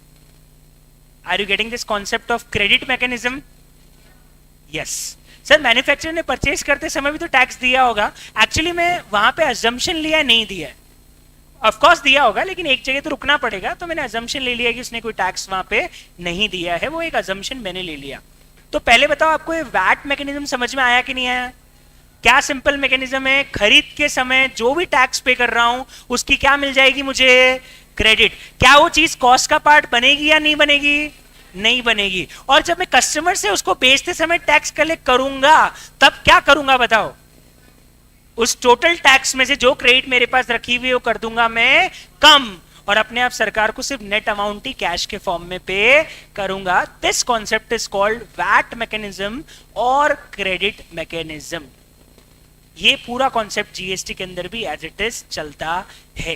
Are you getting this concept of credit mechanism? Yes sir, manufacturer ने परचेज करते समय भी तो टैक्स दिया होगा। एक्चुअली मैं वहां पे अजम्पशन लिया, नहीं दिया है। ऑफ कोर्स दिया होगा, लेकिन एक जगह तो रुकना पड़ेगा, तो मैंने अजम्पशन ले लिया कि उसने कोई टैक्स वहां पे नहीं दिया है। वो एक अजम्पशन मैंने ले लिया। तो पहले बताओ आपको ये वैट मैकेनिज्म समझ में आया कि नहीं आया? क्या सिंपल मैकेनिज्म है, खरीद के समय जो भी टैक्स पे कर रहा हूं उसकी क्या मिल जाएगी मुझे? क्रेडिट। क्या वो चीज कॉस्ट का पार्ट बनेगी या नहीं बनेगी? नहीं बनेगी। और जब मैं कस्टमर से उसको बेचते समय टैक्स कलेक्ट करूंगा तब क्या करूंगा बताओ? उस टोटल टैक्स में से जो क्रेडिट मेरे पास रखी हुई है वो कर दूंगा मैं कम, और अपने आप सरकार को सिर्फ नेट अमाउंट ही कैश के फॉर्म में पे करूंगा। This concept is called VAT mechanism और क्रेडिट मैकेनिज्म। ये पूरा कॉन्सेप्ट जीएसटी के अंदर भी एज इट इज चलता है।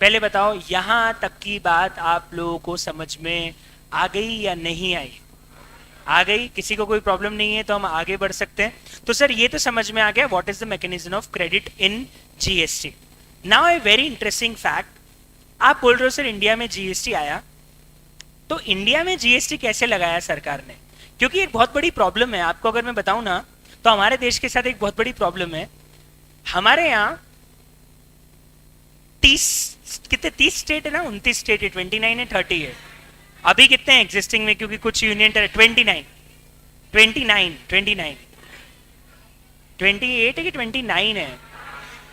पहले बताओ यहां तक की बात आप लोगों को समझ में आ गई या नहीं आई? आ गई? किसी को कोई प्रॉब्लम नहीं है तो हम आगे बढ़ सकते हैं। तो सर ये तो समझ में आ गया what is the mechanism of credit in GST. Now a very interesting fact, आप बोल रहे हो सर इंडिया में जीएसटी आया, तो इंडिया में जीएसटी कैसे लगाया सरकार ने? क्योंकि एक बहुत बड़ी प्रॉब्लम है, आपको अगर मैं बताऊं ना तो हमारे देश के साथ एक बहुत बड़ी प्रॉब्लम है। हमारे यहाँ 30 स्टेट है ना, 29 स्टेट है, 29 है, 30 है। अभी कितने हैं एग्जिस्टिंग में? क्योंकि कुछ यूनियन 29 28 है कि 29 है।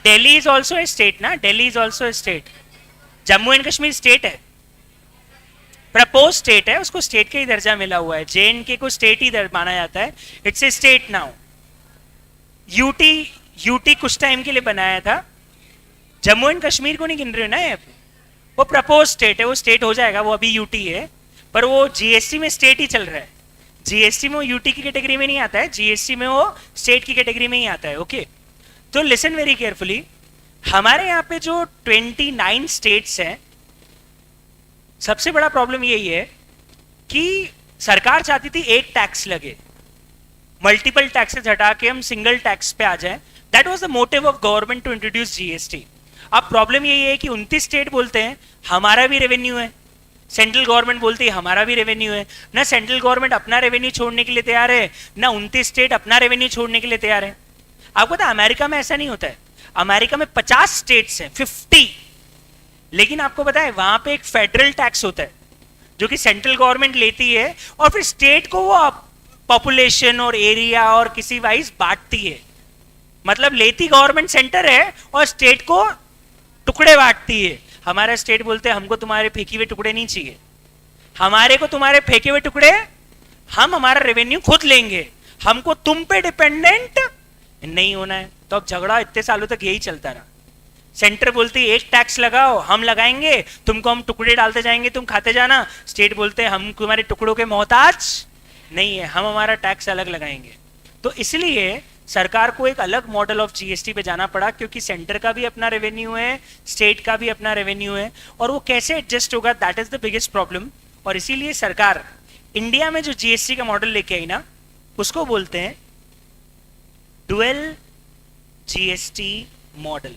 Delhi is also a state ना, Delhi is also a state. Jammu and Kashmir state है, प्रपोज स्टेट है, उसको स्टेट का ही दर्जा मिला हुआ है। जेएनके को स्टेट ही माना जाता है, it's a state now. UT कुछ टाइम के लिए बनाया था, जम्मू एंड कश्मीर को नहीं गिन रहे ना, वो प्रपोज स्टेट है, वो स्टेट हो जाएगा, वो अभी यूटी है। पर वो जीएसटी में स्टेट ही चल रहा है, जीएसटी में वो यूटी की कैटेगरी में नहीं आता है, जीएसटी में वो स्टेट की कैटेगरी में ही आता है। ओके, तो लिसन वेरी केयरफुली, हमारे यहाँ पे जो 29 स्टेट्स हैं, सबसे बड़ा प्रॉब्लम यही है कि सरकार चाहती थी एक टैक्स लगे, मल्टीपल टैक्सेस हटा के हम सिंगल टैक्स पे आ जाए। That was the motive of government to introduce GST. अब प्रॉब्लम यही है कि 29 स्टेट बोलते हैं हमारा भी रेवेन्यू है, सेंट्रल गवर्नमेंट बोलती है हमारा भी रेवेन्यू है। ना सेंट्रल गवर्नमेंट अपना रेवेन्यू छोड़ने के लिए तैयार है, ना 29 स्टेट अपना रेवेन्यू छोड़ने के लिए तैयार है। आपको पता है अमेरिका में ऐसा नहीं होता है, अमेरिका में 50 स्टेट्स हैं, 50, लेकिन आपको पता है वहां पे एक फेडरल टैक्स होता है जो कि सेंट्रल गवर्नमेंट लेती है और फिर स्टेट को वो पॉपुलेशन और एरिया और किसी वाइज बांटती है। मतलब लेती गवर्नमेंट सेंटर है और स्टेट को टुकड़े बांटती है। हमारा स्टेट बोलते हैं हमको तुम्हारे फेंके हुए टुकड़े नहीं चाहिए, हमारे को तुम्हारे फेंके हुए टुकड़े, हम हमारा रेवेन्यू खुद लेंगे, हमको तुम पे डिपेंडेंट नहीं होना है। तो अब झगड़ा इतने सालों तक यही चलता रहा। सेंटर बोलती है एक टैक्स लगाओ, हम लगाएंगे, तुमको हम टुकड़े डालते जाएंगे, तुम खाते जाना। स्टेट बोलते हैं हम तुम्हारे टुकड़ों के मोहताज नहीं है, हम हमारा टैक्स अलग लगाएंगे। तो इसलिए सरकार को एक अलग मॉडल ऑफ जीएसटी पे जाना पड़ा, क्योंकि सेंटर का भी अपना रेवेन्यू है, स्टेट का भी अपना रेवेन्यू है, और वो कैसे एडजस्ट होगा, that is the biggest problem. और इसीलिए सरकार इंडिया में जो जीएसटी का मॉडल लेके आई ना, उसको बोलते हैं डुअल जीएसटी मॉडल।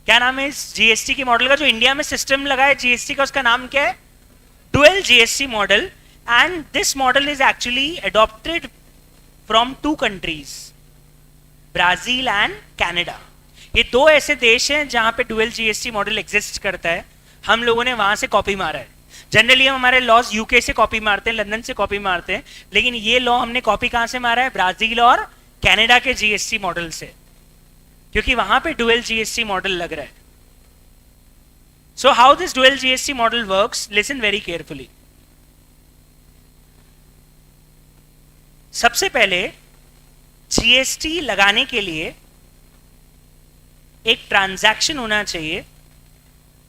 क्या नाम है इस जीएसटी के मॉडल का? जो इंडिया में सिस्टम लगा है जीएसटी का, उसका नाम क्या है? Dual GST model. And this model is actually adopted from 2 countries, Brazil and Canada. ये 2 ऐसे देश हैं जहां पे डुअल जीएसटी मॉडल एग्जिस्ट करता है। हम लोगों ने वहां से कॉपी मारा है। जनरली हम हमारे लॉज यूके से कॉपी मारते हैं, लंदन से कॉपी मारते हैं, लेकिन ये लॉ हमने कॉपी कहां से मारा है? ब्राजील और कनाडा के जीएसटी मॉडल से, क्योंकि वहां पे डुअल जीएसटी मॉडल लग रहा है। So how this dual GST model works, listen very carefully. सबसे पहले जीएसटी लगाने के लिए एक ट्रांजैक्शन होना चाहिए,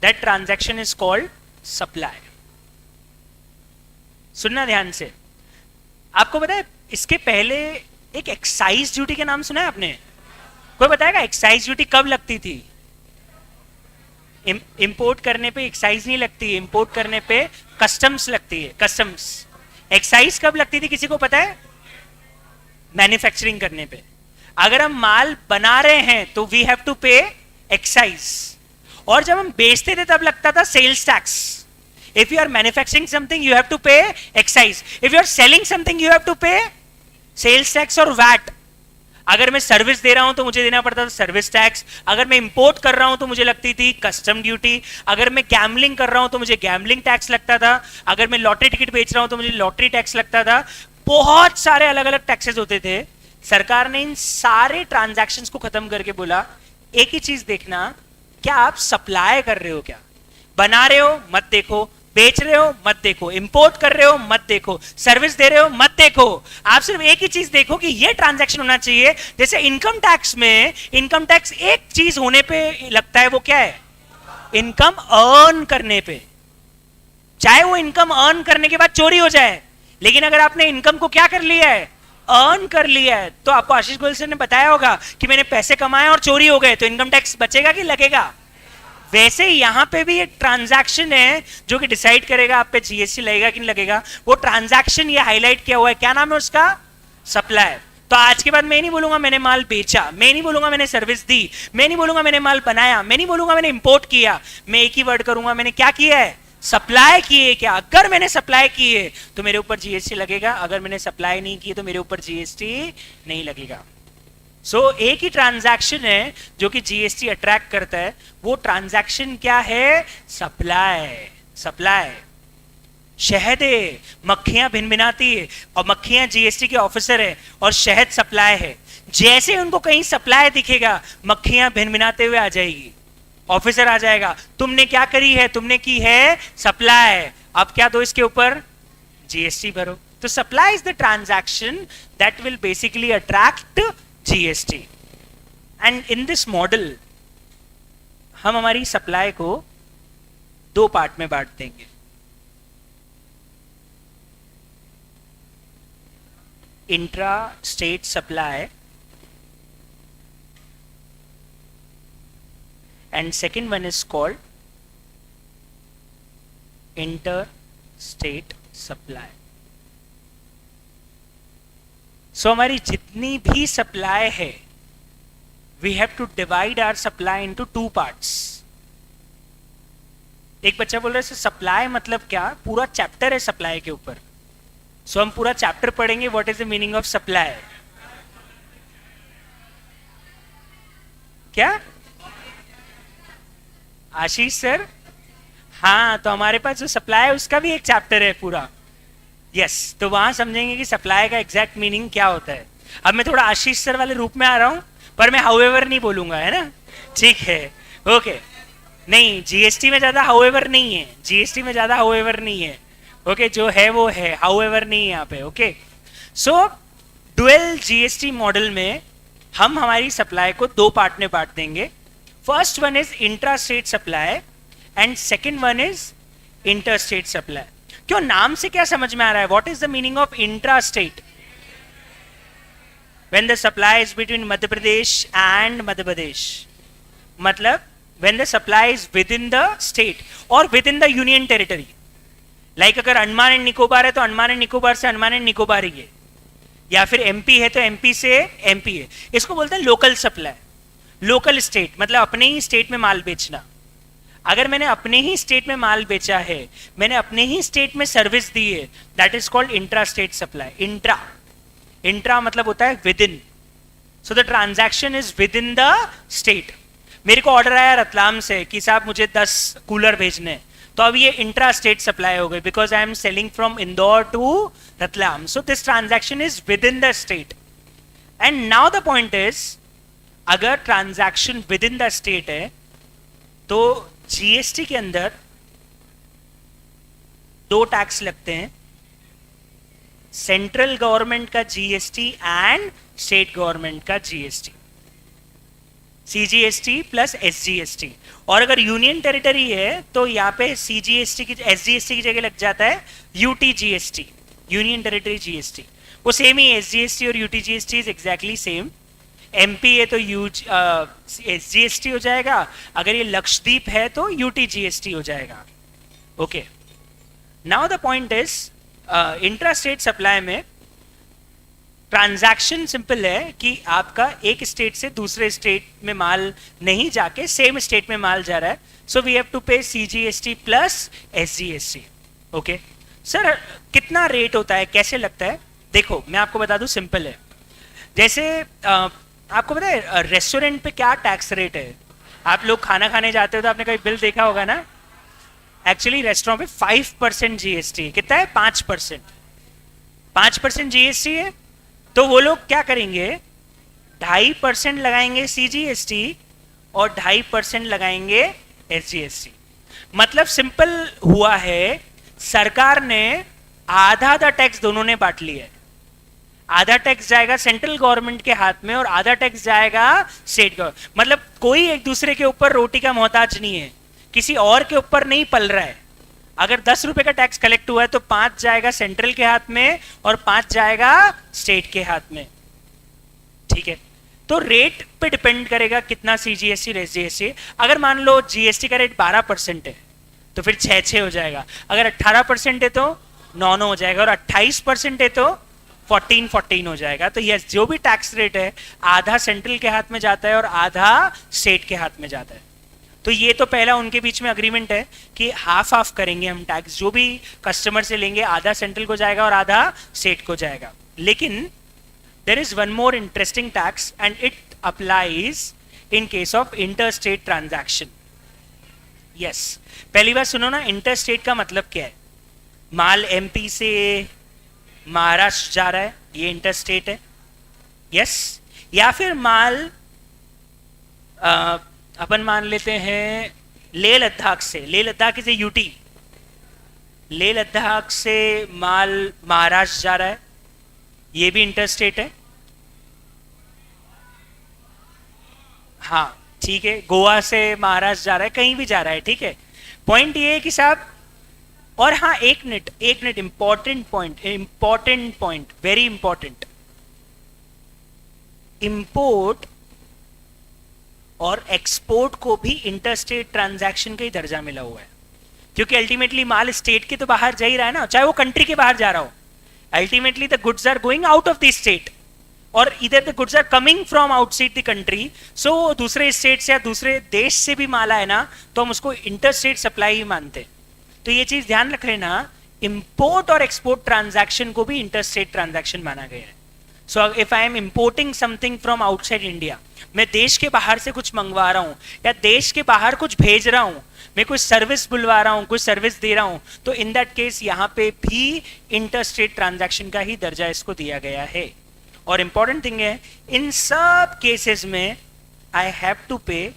that transaction is called supply. सुनना ध्यान से। आपको पता है इसके पहले एक एक्साइज ड्यूटी का नाम सुना है आपने? कोई बताएगा एक्साइज ड्यूटी कब लगती थी? इंपोर्ट करने पे एक्साइज नहीं लगती है, इंपोर्ट करने पे कस्टम्स लगती है, कस्टम्स। एक्साइज कब लगती थी किसी को पता है? मैन्युफैक्चरिंग करने पे। अगर हम माल बना रहे हैं तो we have to pay excise, और जब हम बेचते थे तब लगता था sales tax. If you are manufacturing something you have to pay excise, if you are selling something you have to pay sales tax और वैट। अगर मैं सर्विस दे रहा हूं तो मुझे देना पड़ता था सर्विस टैक्स, अगर मैं इंपोर्ट कर रहा हूं तो मुझे लगती थी कस्टम ड्यूटी, अगर मैं गैम्बलिंग कर रहा हूं तो मुझे गैम्बलिंग टैक्स लगता था, अगर मैं लॉटरी टिकट बेच रहा हूं तो मुझे लॉटरी टैक्स लगता था। बहुत सारे अलग अलग टैक्सेस होते थे। सरकार ने इन सारे ट्रांजैक्शंस को खत्म करके बोला एक ही चीज देखना, क्या आप सप्लाई कर रहे हो, क्या बना रहे हो मत देखो, बेच रहे हो मत देखो, इंपोर्ट कर रहे हो मत देखो, सर्विस दे रहे हो मत देखो। आप सिर्फ एक ही चीज देखो कि ये ट्रांजैक्शन होना चाहिए। जैसे इनकम टैक्स में इनकम टैक्स एक चीज होने पे लगता है, वो क्या है? इनकम अर्न करने पे। चाहे वो इनकम अर्न करने के बाद चोरी हो जाए, लेकिन अगर आपने इनकम को क्या कर लिया है? अर्न कर लिया है। तो आपको आशीष गोयल सर ने बताया होगा कि मैंने पैसे कमाए और चोरी हो गए, तो इनकम टैक्स बचेगा कि लगेगा? वैसे यहां पे भी एक ट्रांजैक्शन है जो कि डिसाइड करेगा आप पे जीएसटी लगेगा कि नहीं लगेगा। वो ट्रांजैक्शन ये हाईलाइट किया हुआ है, क्या नाम है उसका? सप्लाई। तो आज के बाद मैं नहीं बोलूंगा मैंने माल बेचा, मैं नहीं बोलूंगा मैंने सर्विस दी, मैं नहीं बोलूंगा मैंने माल बनाया, मैं नहीं बोलूंगा मैंने इंपोर्ट किया, मैं एक ही वर्ड करूंगा, मैंने क्या किया है? सप्लाई किए। क्या अगर मैंने सप्लाई की है तो मेरे ऊपर जीएसटी लगेगा, अगर मैंने सप्लाई नहीं की तो मेरे ऊपर जीएसटी नहीं लगेगा। सो एक ही ट्रांजैक्शन है जो कि जीएसटी अट्रैक्ट करता है। वो ट्रांजैक्शन क्या है? सप्लाई। सप्लाई। शहद है, मक्खियां भिनभिनाती है, और मक्खियां जीएसटी के ऑफिसर है, और शहद सप्लाई है। जैसे उनको कहीं सप्लाई दिखेगा, मक्खियां भिनभिनाते हुए आ जाएगी, ऑफिसर आ जाएगा, तुमने क्या करी है? तुमने की है सप्लाई, अब क्या दो इसके ऊपर? जीएसटी भरो। तो supply is the transaction that will basically attract GST. And in this model हम हमारी सप्लाई को 2 पार्ट में बांट देंगे। Intra state supply and second one is called interstate supply. So हमारी जितनी भी सप्लाई है we have to divide our supply into two parts. एक बच्चा बोल रहा है सप्लाई मतलब क्या, पूरा चैप्टर है सप्लाई के ऊपर. सो हम पूरा चैप्टर पढ़ेंगे what is the meaning of supply. क्या आशीष सर? हाँ, तो हमारे पास जो सप्लाई है उसका भी एक चैप्टर है पूरा. यस, तो वहां समझेंगे कि सप्लाई का एग्जैक्ट मीनिंग क्या होता है. अब मैं थोड़ा आशीष सर वाले रूप में आ रहा हूं, पर मैं हाउएवर नहीं बोलूंगा, है ना? ठीक है, ओके. नहीं, जीएसटी में ज्यादा हाउएवर नहीं है, जीएसटी में ज्यादा हाउएवर नहीं है. ओके, जो है वो है, हाउएवर नहीं है यहाँ पे. ओके, सो डुअल जीएसटी मॉडल में हम हमारी सप्लाई को दो पार्ट में बांट देंगे. First one is intra state supply and second one is interstate supply. क्यों, नाम से क्या समझ में आ रहा है? What is the meaning of intra state? When the supply is between Madhya Pradesh and Madhya Pradesh, मतलब when the supply is within the state और within the union territory. Like अगर अंडमान एंड निकोबार है तो अंडमान एंड निकोबार से अंडमान एंड निकोबार ही है, या फिर एमपी है तो एमपी से एमपी है. इसको बोलते हैं लोकल सप्लाई. लोकल स्टेट मतलब अपने ही स्टेट में माल बेचना. अगर मैंने अपने ही स्टेट में माल बेचा है, मैंने अपने ही स्टेट में सर्विस दी है, that is called intra state supply. Intra, intra मतलब होता है with in. So the transaction is within the state. मेरे को ऑर्डर आया रतलाम से कि साहब मुझे 10 कूलर भेजने, तो अब ये इंट्रा स्टेट सप्लाई हो गई because I am selling from Indore to Ratlam. So this transaction is within the state. And now the point is, अगर transaction within the state है तो जीएसटी के अंदर दो टैक्स लगते हैं, सेंट्रल गवर्नमेंट का जीएसटी एंड स्टेट गवर्नमेंट का जीएसटी, सीजीएसटी प्लस एसजीएसटी. और अगर यूनियन टेरिटरी है तो यहाँ पे सीजीएसटी की एसजीएसटी की जगह लग जाता है यूटीजीएसटी, यूनियन टेरिटरी जीएसटी. वो सेम ही, एसजीएसटी और UTGST is exactly same. MP है तो एसजीएसटी हो जाएगा, अगर ये लक्षद्वीप है तो यूटीजीएसटी हो जाएगा. Okay, now the point is, intra state supply में ट्रांजैक्शन सिंपल है कि आपका एक स्टेट से दूसरे स्टेट में माल नहीं जाके सेम स्टेट में माल जा रहा है. सो वी हैव टू पे CGST plus SGST. Okay sir, कितना रेट होता है, कैसे लगता है? देखो मैं आपको बता दूं, सिंपल है. जैसे आपको पता है रेस्टोरेंट पे क्या टैक्स रेट है? आप लोग खाना खाने जाते हो तो आपने कभी बिल देखा होगा ना. एक्चुअली रेस्टोरेंट पे 5% जीएसटी. कितना है? 5%. 5% जीएसटी है. तो वो लोग क्या करेंगे, 2.5% लगाएंगे सीजीएसटी और 2.5% लगाएंगे एसजीएसटी. मतलब सिंपल हुआ है, सरकार ने आधा आधा टैक्स दोनों ने बांट लिया है. आधा टैक्स जाएगा सेंट्रल गवर्नमेंट के हाथ में और आधा टैक्स जाएगा स्टेट गवर्नमेंट. मतलब कोई एक दूसरे के ऊपर रोटी का मोहताज नहीं है, किसी और के ऊपर नहीं पल रहा है. अगर 10 रुपए का टैक्स कलेक्ट हुआ है तो 5 जाएगा सेंट्रल के हाथ में और 5 जाएगा स्टेट के हाथ में. ठीक है, तो रेट पे डिपेंड करेगा कितना सीजीएसटी और एसजीएसटी. अगर मान लो जीएसटी का रेट 12% है तो फिर 6 हो जाएगा. अगर 18% है तो 9 हो जाएगा और 28% है तो 14 हो जाएगा. तो यस, जो भी टैक्स रेट है आधा सेंट्रल के हाथ में जाता है और आधा स्टेट के हाथ में जाता है. तो ये तो पहला उनके बीच में अग्रीमेंट है कि हाफ हाफ करेंगे हम टैक्स, जो भी कस्टमर से लेंगे आधा सेंट्रल को जाएगा और आधा स्टेट को जाएगा. लेकिन there is one more interesting tax and it applies in case of inter state transaction. Yes, पहली बार सुनो ना, इंटर स्टेट का मतलब क्या है? माल एमपी से महाराष्ट्र जा रहा है, ये इंटर स्टेट है. यस, या फिर माल अपन मान लेते हैं लेह लद्दाख से, लेह लद्दाख से यूटी, लेह लद्दाख से माल महाराष्ट्र जा रहा है, ये भी इंटर स्टेट है. हाँ ठीक है, गोवा से महाराष्ट्र जा रहा है, कहीं भी जा रहा है. ठीक है, पॉइंट ये है कि साहब, और हाँ एक minute important point, very important. Import और एक्सपोर्ट को भी इंटरस्टेट ट्रांजैक्शन का ही दर्जा मिला हुआ है, क्योंकि अल्टीमेटली माल स्टेट के तो बाहर जा ही रहा है ना, चाहे वो कंट्री के बाहर जा रहा हो. Ultimately the goods are going out of the state और इधर the goods are coming from outside the country. So दूसरे स्टेट से या दूसरे देश से भी माल आए ना तो हम उसको इंटरस्टेट सप्लाई ही मानते. तो ये चीज ध्यान रख लेना, इंपोर्ट और एक्सपोर्ट ट्रांजैक्शन को भी इंटरस्टेट ट्रांजैक्शन माना गया है. So if I M importing something from outside India, मैं देश के बाहर से कुछ मंगवा रहा हूं या देश के बाहर कुछ भेज रहा हूं, मैं कुछ सर्विस बुलवा रहा हूं, कुछ सर्विस दे रहा हूं, तो इन दैट केस यहां पे भी इंटरस्टेट ट्रांजैक्शन का ही दर्जा इसको दिया गया है. और इंपॉर्टेंट थिंग है, इन सब केसेस में आई have to pay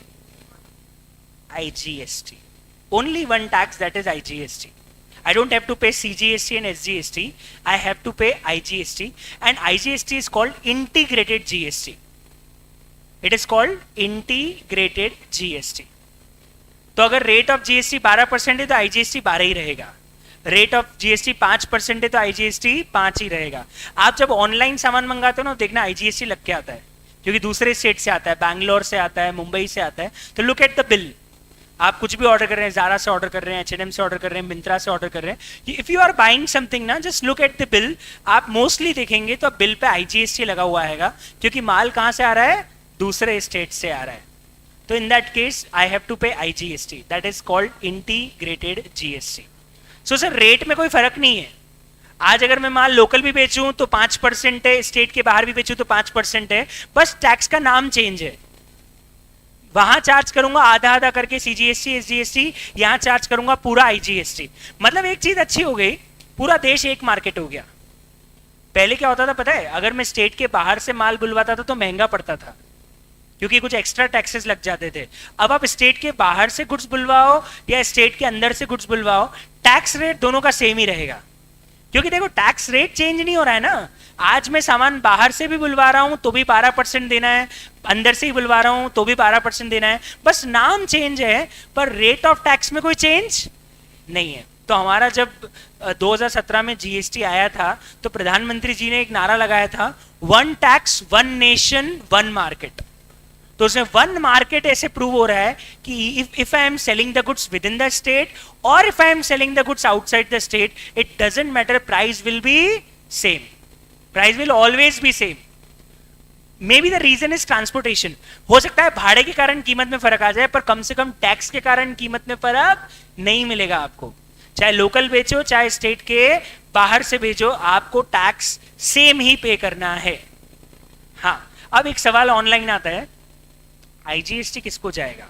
IGST. Only one tax, that is IGST. I don't have to pay CGST and SGST. I have to pay IGST, and IGST is called integrated GST. It is called integrated GST. तो अगर rate of GST 12% है तो IGST 12 ही रहेगा. Rate of GST 5% है तो IGST 5 ही रहेगा. आप जब ऑनलाइन सामान मंगाते हो ना, देखना IGST लग के आता है, क्योंकि दूसरे स्टेट से आता है, बैंगलोर से आता है, मुंबई से आता है. तो लुक एट द बिल. आप कुछ भी ऑर्डर कर रहे हैं, ज़ारा से ऑर्डर कर रहे हैं, H&M से ऑर्डर कर रहे हैं, मिंत्रा से ऑर्डर कर रहे हैं, if you are buying something ना, just look at the bill. आप मोस्टली देखेंगे तो बिल पे IGST लगा हुआ है, क्योंकि माल कहाँ से आ रहा है, दूसरे स्टेट से आ रहा है. तो in that case I have to pay IGST, that is called integrated GST. So sir rate में कोई फर्क नहीं है. आज अगर मैं माल लोकल भी बेचूं तो 5% है, स्टेट के बाहर भी बेचूं तो 5% है, बस टैक्स का नाम चेंज है. वहां चार्ज करूंगा आधा आधा करके CGST SGST, यहां चार्ज करूंगा पूरा IGST. मतलब एक चीज अच्छी हो गई, पूरा देश एक मार्केट हो गया. पहले क्या होता था पता है, अगर मैं स्टेट के बाहर से माल बुलवाता था तो महंगा पड़ता था, क्योंकि कुछ एक्स्ट्रा टैक्सेस लग जाते थे. अब आप स्टेट के बाहर से गुड्स बुलवाओ या स्टेट के अंदर से गुड्स बुलवाओ, टैक्स रेट दोनों का सेम ही रहेगा. क्योंकि देखो टैक्स रेट चेंज नहीं हो रहा है ना. आज मैं सामान बाहर से भी बुलवा रहा हूं तो भी 12% देना है, अंदर से ही बुलवा रहा हूं तो भी 12% देना है, बस नाम चेंज है, पर रेट ऑफ टैक्स में कोई चेंज नहीं है. तो हमारा जब 2017 में GST आया था तो प्रधानमंत्री जी ने एक नारा लगाया था, one tax one nation one market. तो उसमें वन मार्केट ऐसे प्रूव हो रहा है कि if I am selling the goods within the state और if I am selling the goods outside the state, it doesn't matter, price will be same. Price will always be same. Maybe the reason is transportation. हो सकता है भाड़े के कारण कीमत में फर्क आ जाए, पर कम से कम टैक्स के कारण कीमत में फर्क नहीं मिलेगा आपको. चाहे लोकल बेचो चाहे स्टेट के बाहर से बेचो, आपको टैक्स सेम ही पे करना है. हाँ, अब एक सवाल ऑनलाइन आता है, IGST किसको जाएगा?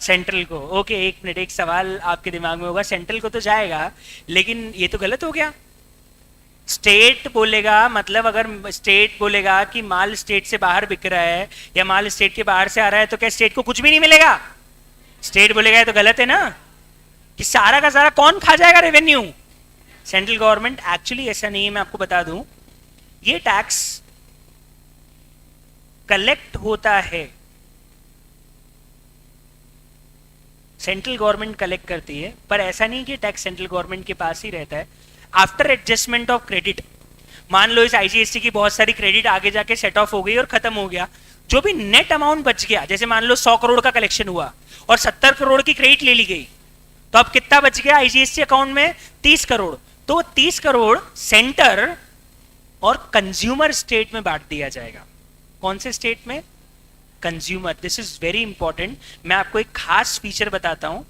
सेंट्रल को. ओके, एक मिनट, एक सवाल आपके दिमाग में होगा, सेंट्रल को तो जाएगा, लेकिन ये तो गलत हो गया. स्टेट बोलेगा, मतलब अगर स्टेट बोलेगा कि माल स्टेट से बाहर बिक रहा है या माल स्टेट के बाहर से आ रहा है, तो क्या स्टेट को कुछ भी नहीं मिलेगा? स्टेट बोलेगा ये तो गलत है ना, कि सारा का सारा कौन खा जाएगा रेवेन्यू? Central government. एक्चुअली ऐसा नहीं है, मैं आपको बता दूं, ये टैक्स कलेक्ट होता है, सेंट्रल गवर्नमेंट कलेक्ट करती है, पर ऐसा नहीं कि टैक्स सेंट्रल गवर्नमेंट के पास ही रहता है. आफ्टर एडजस्टमेंट ऑफ क्रेडिट, मान लो इस IGST की बहुत सारी क्रेडिट आगे जाके सेट ऑफ हो गई और खत्म हो गया, जो भी नेट अमाउंट बच गया, जैसे मान लो 100 करोड़ का कलेक्शन हुआ और 70 करोड़ की क्रेडिट ले ली गई, तो अब कितना बच गया IGST अकाउंट में? 30 करोड़. तो 30 करोड़ सेंटर और कंज्यूमर स्टेट में बांट दिया जाएगा. कौन से स्टेट में? Consumer. This is very important. मैं आपको एक खास फीचर बताता हूं.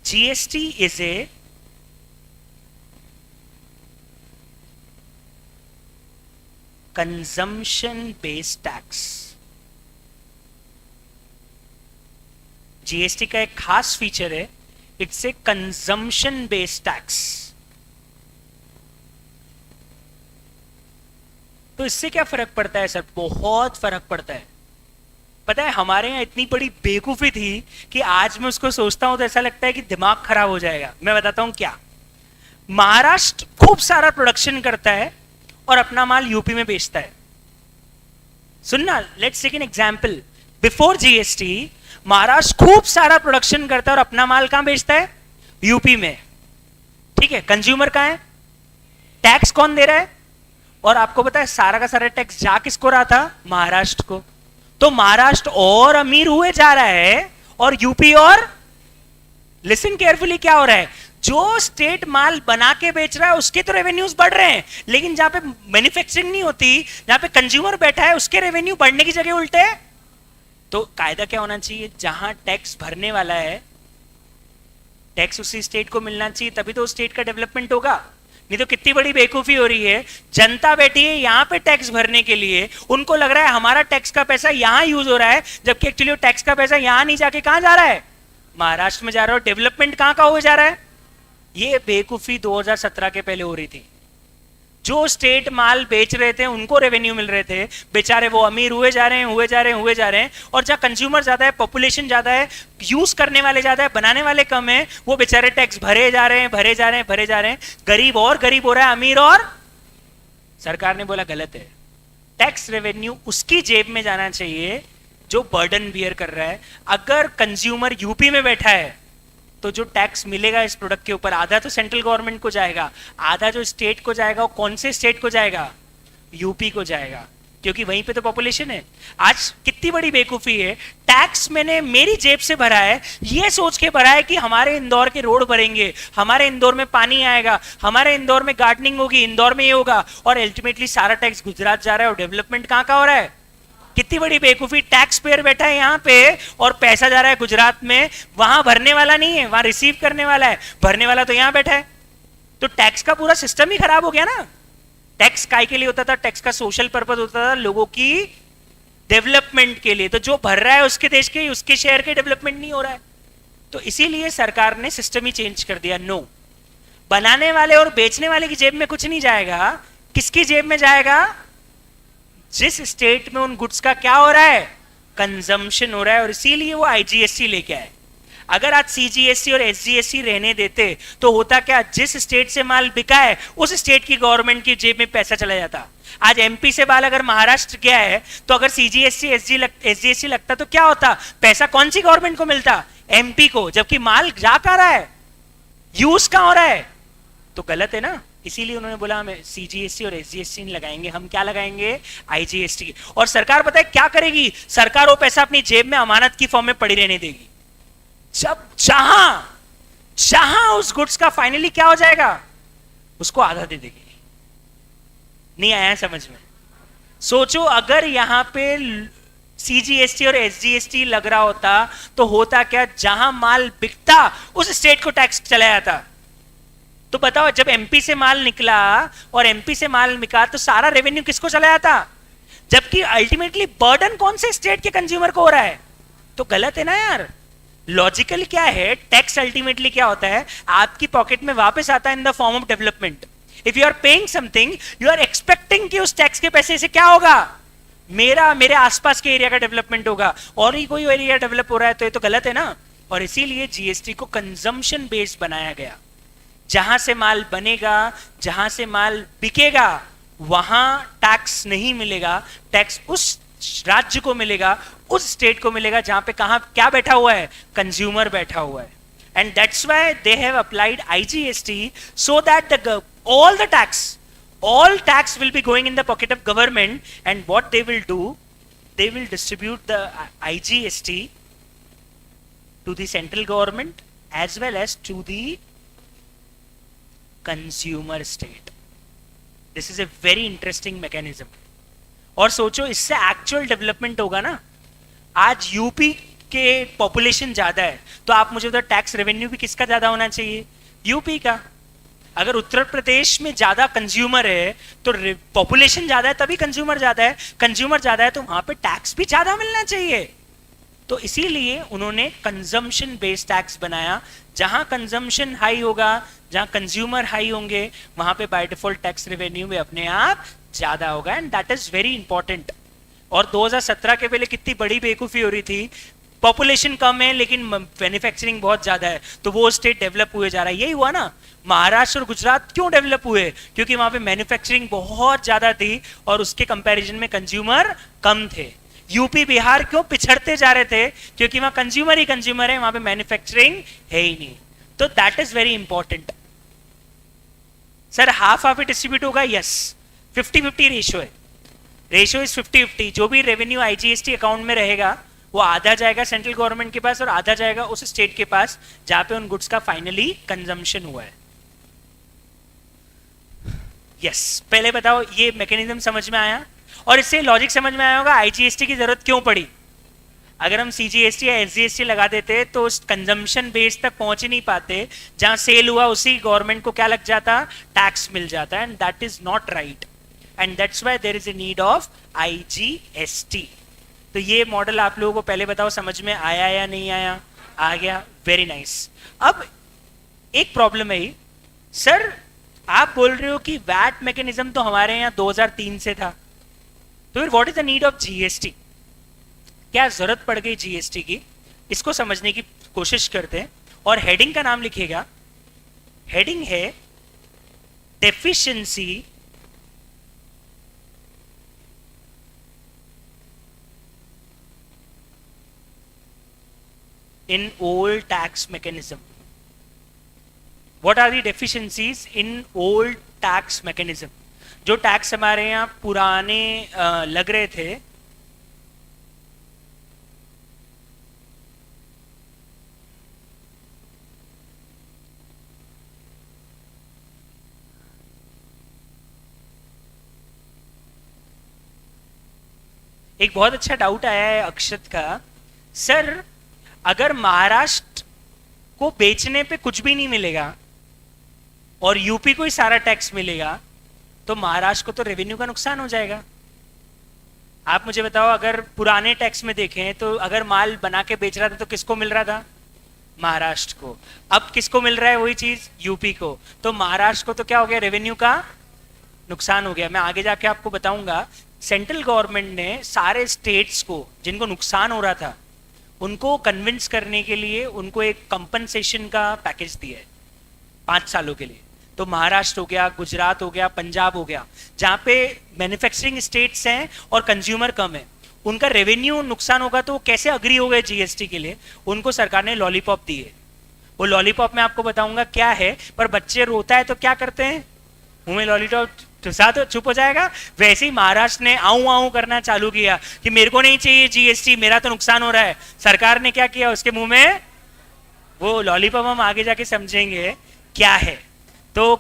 GST is a consumption based tax. GST का एक खास फीचर है, it's a consumption based tax. तो इससे क्या फर्क पड़ता है सर? बहुत फर्क पड़ता है. पता है हमारे यहाँ इतनी बड़ी बेवकूफी थी कि आज मैं उसको सोचता हूं तो ऐसा लगता है कि दिमाग खराब हो जाएगा. मैं बताता हूं क्या. महाराष्ट्र खूब सारा प्रोडक्शन करता है और अपना माल यूपी में बेचता है. सुनना, let's take an example. Before GST Maharashtra खूब सारा प्रोडक्शन करता है और अपना माल कहां बेचता है? यूपी में. ठीक है, कंज्यूमर कहां है? टैक्स कौन दे रहा है? और आपको पता है सारा का सारा टैक्स जा किसको रहा था? महाराष्ट्र को। तो महाराष्ट्र और अमीर हुए जा रहा है, और यूपी और, लिसन केयरफुली क्या हो रहा है, जो स्टेट माल बना के बेच रहा है उसके तो रेवेन्यूज बढ़ रहे हैं, लेकिन जहां पे मैन्युफैक्चरिंग नहीं होती, जहां पे कंज्यूमर बैठा है, उसके रेवेन्यू बढ़ने की जगह उल्टे है। तो कायदा क्या होना चाहिए? जहां टैक्स भरने वाला है, टैक्स उसी स्टेट को मिलना चाहिए, तभी तो उस स्टेट का डेवलपमेंट होगा। नहीं तो कितनी बड़ी बेवकूफी हो रही है, जनता बैठी है यहां पे टैक्स भरने के लिए, उनको लग रहा है हमारा टैक्स का पैसा यहां यूज हो रहा है, जबकि एक्चुअली टैक्स का पैसा यहां नहीं जाके कहां जा रहा है? महाराष्ट्र में जा रहा है। डेवलपमेंट कहां का हो जा रहा है? ये बेवकूफी 2017 के पहले हो रही थी। जो स्टेट माल बेच रहे थे उनको रेवेन्यू मिल रहे थे, बेचारे वो अमीर हुए जा रहे हैं, हुए जा रहे हैं, हुए जा रहे हैं। और जहां कंज्यूमर ज्यादा है, पॉपुलेशन ज्यादा है, यूज करने वाले ज्यादा है, बनाने वाले कम है, वो बेचारे टैक्स भरे जा रहे हैं, भरे जा रहे हैं, भरे जा रहे हैं। गरीब और गरीब हो रहा है, अमीर और, सरकार ने बोला गलत है। टैक्स रेवेन्यू उसकी जेब में जाना चाहिए जो बर्डन बियर कर रहा है। अगर कंज्यूमर यूपी में बैठा है तो जो टैक्स मिलेगा इस प्रोडक्ट के ऊपर, आधा तो सेंट्रल गवर्नमेंट को जाएगा, आधा जो स्टेट को जाएगा, वो कौन से स्टेट को जाएगा? यूपी को जाएगा, क्योंकि वहीं पे तो पॉपुलेशन है। आज कितनी बड़ी बेवकूफी है, टैक्स मैंने मेरी जेब से भरा है, ये सोच के भरा है कि हमारे इंदौर के रोड भरेंगे, हमारे इंदौर में पानी आएगा, हमारे इंदौर में गार्डनिंग होगी, इंदौर में ये होगा, और अल्टीमेटली सारा टैक्स गुजरात जा रहा है, और डेवलपमेंट कहां का हो रहा है? कितनी बड़ी बेवकूफी, टैक्स पेयर बैठा है यहां पे और पैसा जा रहा है गुजरात में, वहां भरने वाला नहीं है, वहां रिसीव करने वाला है, भरने वाला तो यहां बैठा है। तो टैक्स का पूरा सिस्टम ही खराब हो गया ना। टैक्स काय के लिए होता था? टैक्स का सोशल पर्पस होता था, लोगों की डेवलपमेंट के लिए। तो जो भर रहा है उसके देश के, उसके शहर के डेवलपमेंट नहीं हो रहा है। तो इसीलिए सरकार ने सिस्टम ही चेंज कर दिया। नो, बनाने वाले और बेचने वाले की जेब में कुछ नहीं जाएगा। किसकी जेब में जाएगा? जिस स्टेट में उन गुड्स का क्या हो रहा है? कंजम्पशन हो रहा है। और इसीलिए वो आईजीएसटी लेके आए। अगर आज सीजीएसटी और एसजीएसटी रहने देते तो होता क्या? जिस स्टेट से माल बिका है उस स्टेट की गवर्नमेंट की जेब में पैसा चला जाता। आज एमपी से माल अगर महाराष्ट्र गया है तो अगर सीजीएसटी एसजीएसटी लगता तो क्या होता? पैसा कौन सी गवर्नमेंट को मिलता? एमपी को, जबकि माल जा कहां रहा है, यूज कहां हो रहा है। तो गलत है ना। इसीलिए उन्होंने बोला हम सीजीएसटी और एसजीएसटी नहीं लगाएंगे, हम क्या लगाएंगे? आईजीएसटी। और सरकार पता है क्या करेगी? सरकार वो पैसा अपनी जेब में अमानत की फॉर्म में पड़ी रहने देगी। जब जहां जहां उस गुड्स का फाइनली क्या हो जाएगा, उसको आधा दे देगी। नहीं आया समझ में? सोचो अगर यहां पे सीजीएसटी और एसजीएसटी लग रहा होता तो होता क्या? जहां माल बिकता उस स्टेट को टैक्स चला जाता। तो बताओ, जब एमपी से माल निकला और एमपी से माल बिका तो सारा रेवेन्यू किसको चला जाता? जबकि अल्टीमेटली बर्डन कौन से स्टेट के कंज्यूमर को हो रहा है। तो गलत है ना यार। लॉजिकल क्या है? टैक्स अल्टीमेटली क्या होता है? आपकी पॉकेट में वापस आता है in the form of development. If you are paying something, you are expecting कि उस टैक्स के पैसे से क्या होगा? मेरे आसपास के एरिया का डेवलपमेंट होगा। और ही कोई एरिया डेवलप हो रहा है तो ये तो गलत है ना। और इसीलिए जीएसटी को कंजम्पशन बेस्ड बनाया गया। जहां से माल बनेगा, जहां से माल बिकेगा, वहां टैक्स नहीं मिलेगा। टैक्स उस राज्य को मिलेगा, उस स्टेट को मिलेगा जहां पे कहां क्या बैठा हुआ है? कंज्यूमर बैठा हुआ है। And that's why they have applied IGST, so that all tax will be going in the pocket of government. And what they will do, they will distribute the IGST to the central government as well as to the consumer state. This is a very interesting mechanism. और सोचो इससे actual development होगा ना। आज UP के population ज्यादा है तो आप मुझे बताओ टैक्स रेवेन्यू भी किसका ज्यादा होना चाहिए? यूपी का। अगर उत्तर प्रदेश में ज्यादा कंज्यूमर है तो पॉपुलेशन ज्यादा है तभी कंज्यूमर ज्यादा है, कंज्यूमर ज्यादा है तो वहां पे टैक्स भी ज्यादा मिलना चाहिए। तो इसीलिए उन्होंने कंजम्पशन बेस्ड टैक्स बनाया। जहां कंजम्पशन हाई होगा, जहां कंज्यूमर हाई होंगे, वहां पे बाय डिफॉल्ट टैक्स रेवेन्यू में अपने आप ज्यादा होगा। And that is very important. और 2017 के पहले कितनी बड़ी बेवकूफी हो रही थी। पॉपुलेशन कम है लेकिन मैन्युफैक्चरिंग बहुत ज्यादा है तो वो स्टेट डेवलप हुए जा रहा है। यही हुआ ना। महाराष्ट्र और गुजरात क्यों डेवलप हुए? क्योंकि वहां पे मैन्युफैक्चरिंग बहुत ज्यादा थी और उसके कंपैरिजन में कंज्यूमर कम थे। यूपी बिहार क्यों पिछड़ते जा रहे थे? क्योंकि वहां कंज्यूमर ही कंज्यूमर है, वहां पे मैन्युफैक्चरिंग है ही नहीं। तो that is very important. Sir half half distribute होगा? यस। 50-50 रेशियो है, रेशियो इज 50-50। जो भी रेवेन्यू आईजीएसटी अकाउंट में रहेगा वो आधा जाएगा सेंट्रल गवर्नमेंट के पास और आधा जाएगा उस स्टेट के पास जहां पे उन गुड्स का फाइनली कंजम्पशन हुआ है। यस पहले बताओ ये मैकेनिज्म समझ में आया? और इससे लॉजिक समझ में आया होगा आईजीएसटी की जरूरत क्यों पड़ी। अगर हम सीजीएसटी या एसजीएसटी लगा देते तो उस कंजम्पशन बेस तक पहुंच ही नहीं पाते, जहां सेल हुआ उसी गवर्नमेंट को क्या लग जाता, टैक्स मिल जाता, and that is not right, and that's why there is a need of IGST. तो ये मॉडल आप लोगों को पहले बताओ समझ में आया या नहीं आया? आ गया, वेरी नाइस। अब एक प्रॉब्लम है, सर आप बोल रहे हो कि वैट मैकेनिज्म तो हमारे यहाँ 2003 से था, तो फिर what is the need of GST? क्या जरूरत पड़ गई जीएसटी की? इसको समझने की कोशिश करते हैं और हेडिंग का नाम लिखिएगा। हेडिंग है deficiency in old tax mechanism. What are the deficiencies in old tax mechanism? जो टैक्स हमारे यहाँ पुराने लग रहे थे, एक बहुत अच्छा डाउट आया है अक्षत का, सर अगर महाराष्ट्र को बेचने पे कुछ भी नहीं मिलेगा और यूपी को ही सारा टैक्स मिलेगा तो महाराष्ट्र को तो रेवेन्यू का नुकसान हो जाएगा। आप मुझे बताओ, अगर पुराने टैक्स में देखें तो अगर माल बना के बेच रहा था तो किसको मिल रहा था? महाराष्ट्र को। अब किसको मिल रहा है वही चीज? यूपी को। तो महाराष्ट्र को तो क्या हो गया, रेवेन्यू का नुकसान हो गया। मैं आगे जाके आपको बताऊंगा सेंट्रल गवर्नमेंट ने सारे स्टेट्स को जिनको नुकसान हो रहा था उनको कन्विंस करने के लिए उनको एक कंपनसेशन का पैकेज दिया है 5 सालों के लिए। तो महाराष्ट्र हो गया, गुजरात हो गया, पंजाब हो गया, जहां पे मैन्युफैक्चरिंग स्टेट्स हैं और कंज्यूमर कम है, उनका रेवेन्यू नुकसान होगा तो कैसे अग्री हो गए जीएसटी के लिए? उनको सरकार ने लॉलीपॉप दी है। वो लॉलीपॉप मैं आपको बताऊंगा क्या है, पर बच्चे रोता है तो क्या करते हैं, मुंह में लॉलीपॉप ठुसा तो चुप हो जाएगा। वैसे ही महाराष्ट्र ने आऊं आऊं करना चालू किया कि मेरे को नहीं चाहिए जीएसटी, मेरा तो नुकसान हो रहा है। सरकार ने क्या किया, उसके मुंह में वो लॉलीपॉप हम आगे जाके समझेंगे क्या है। तो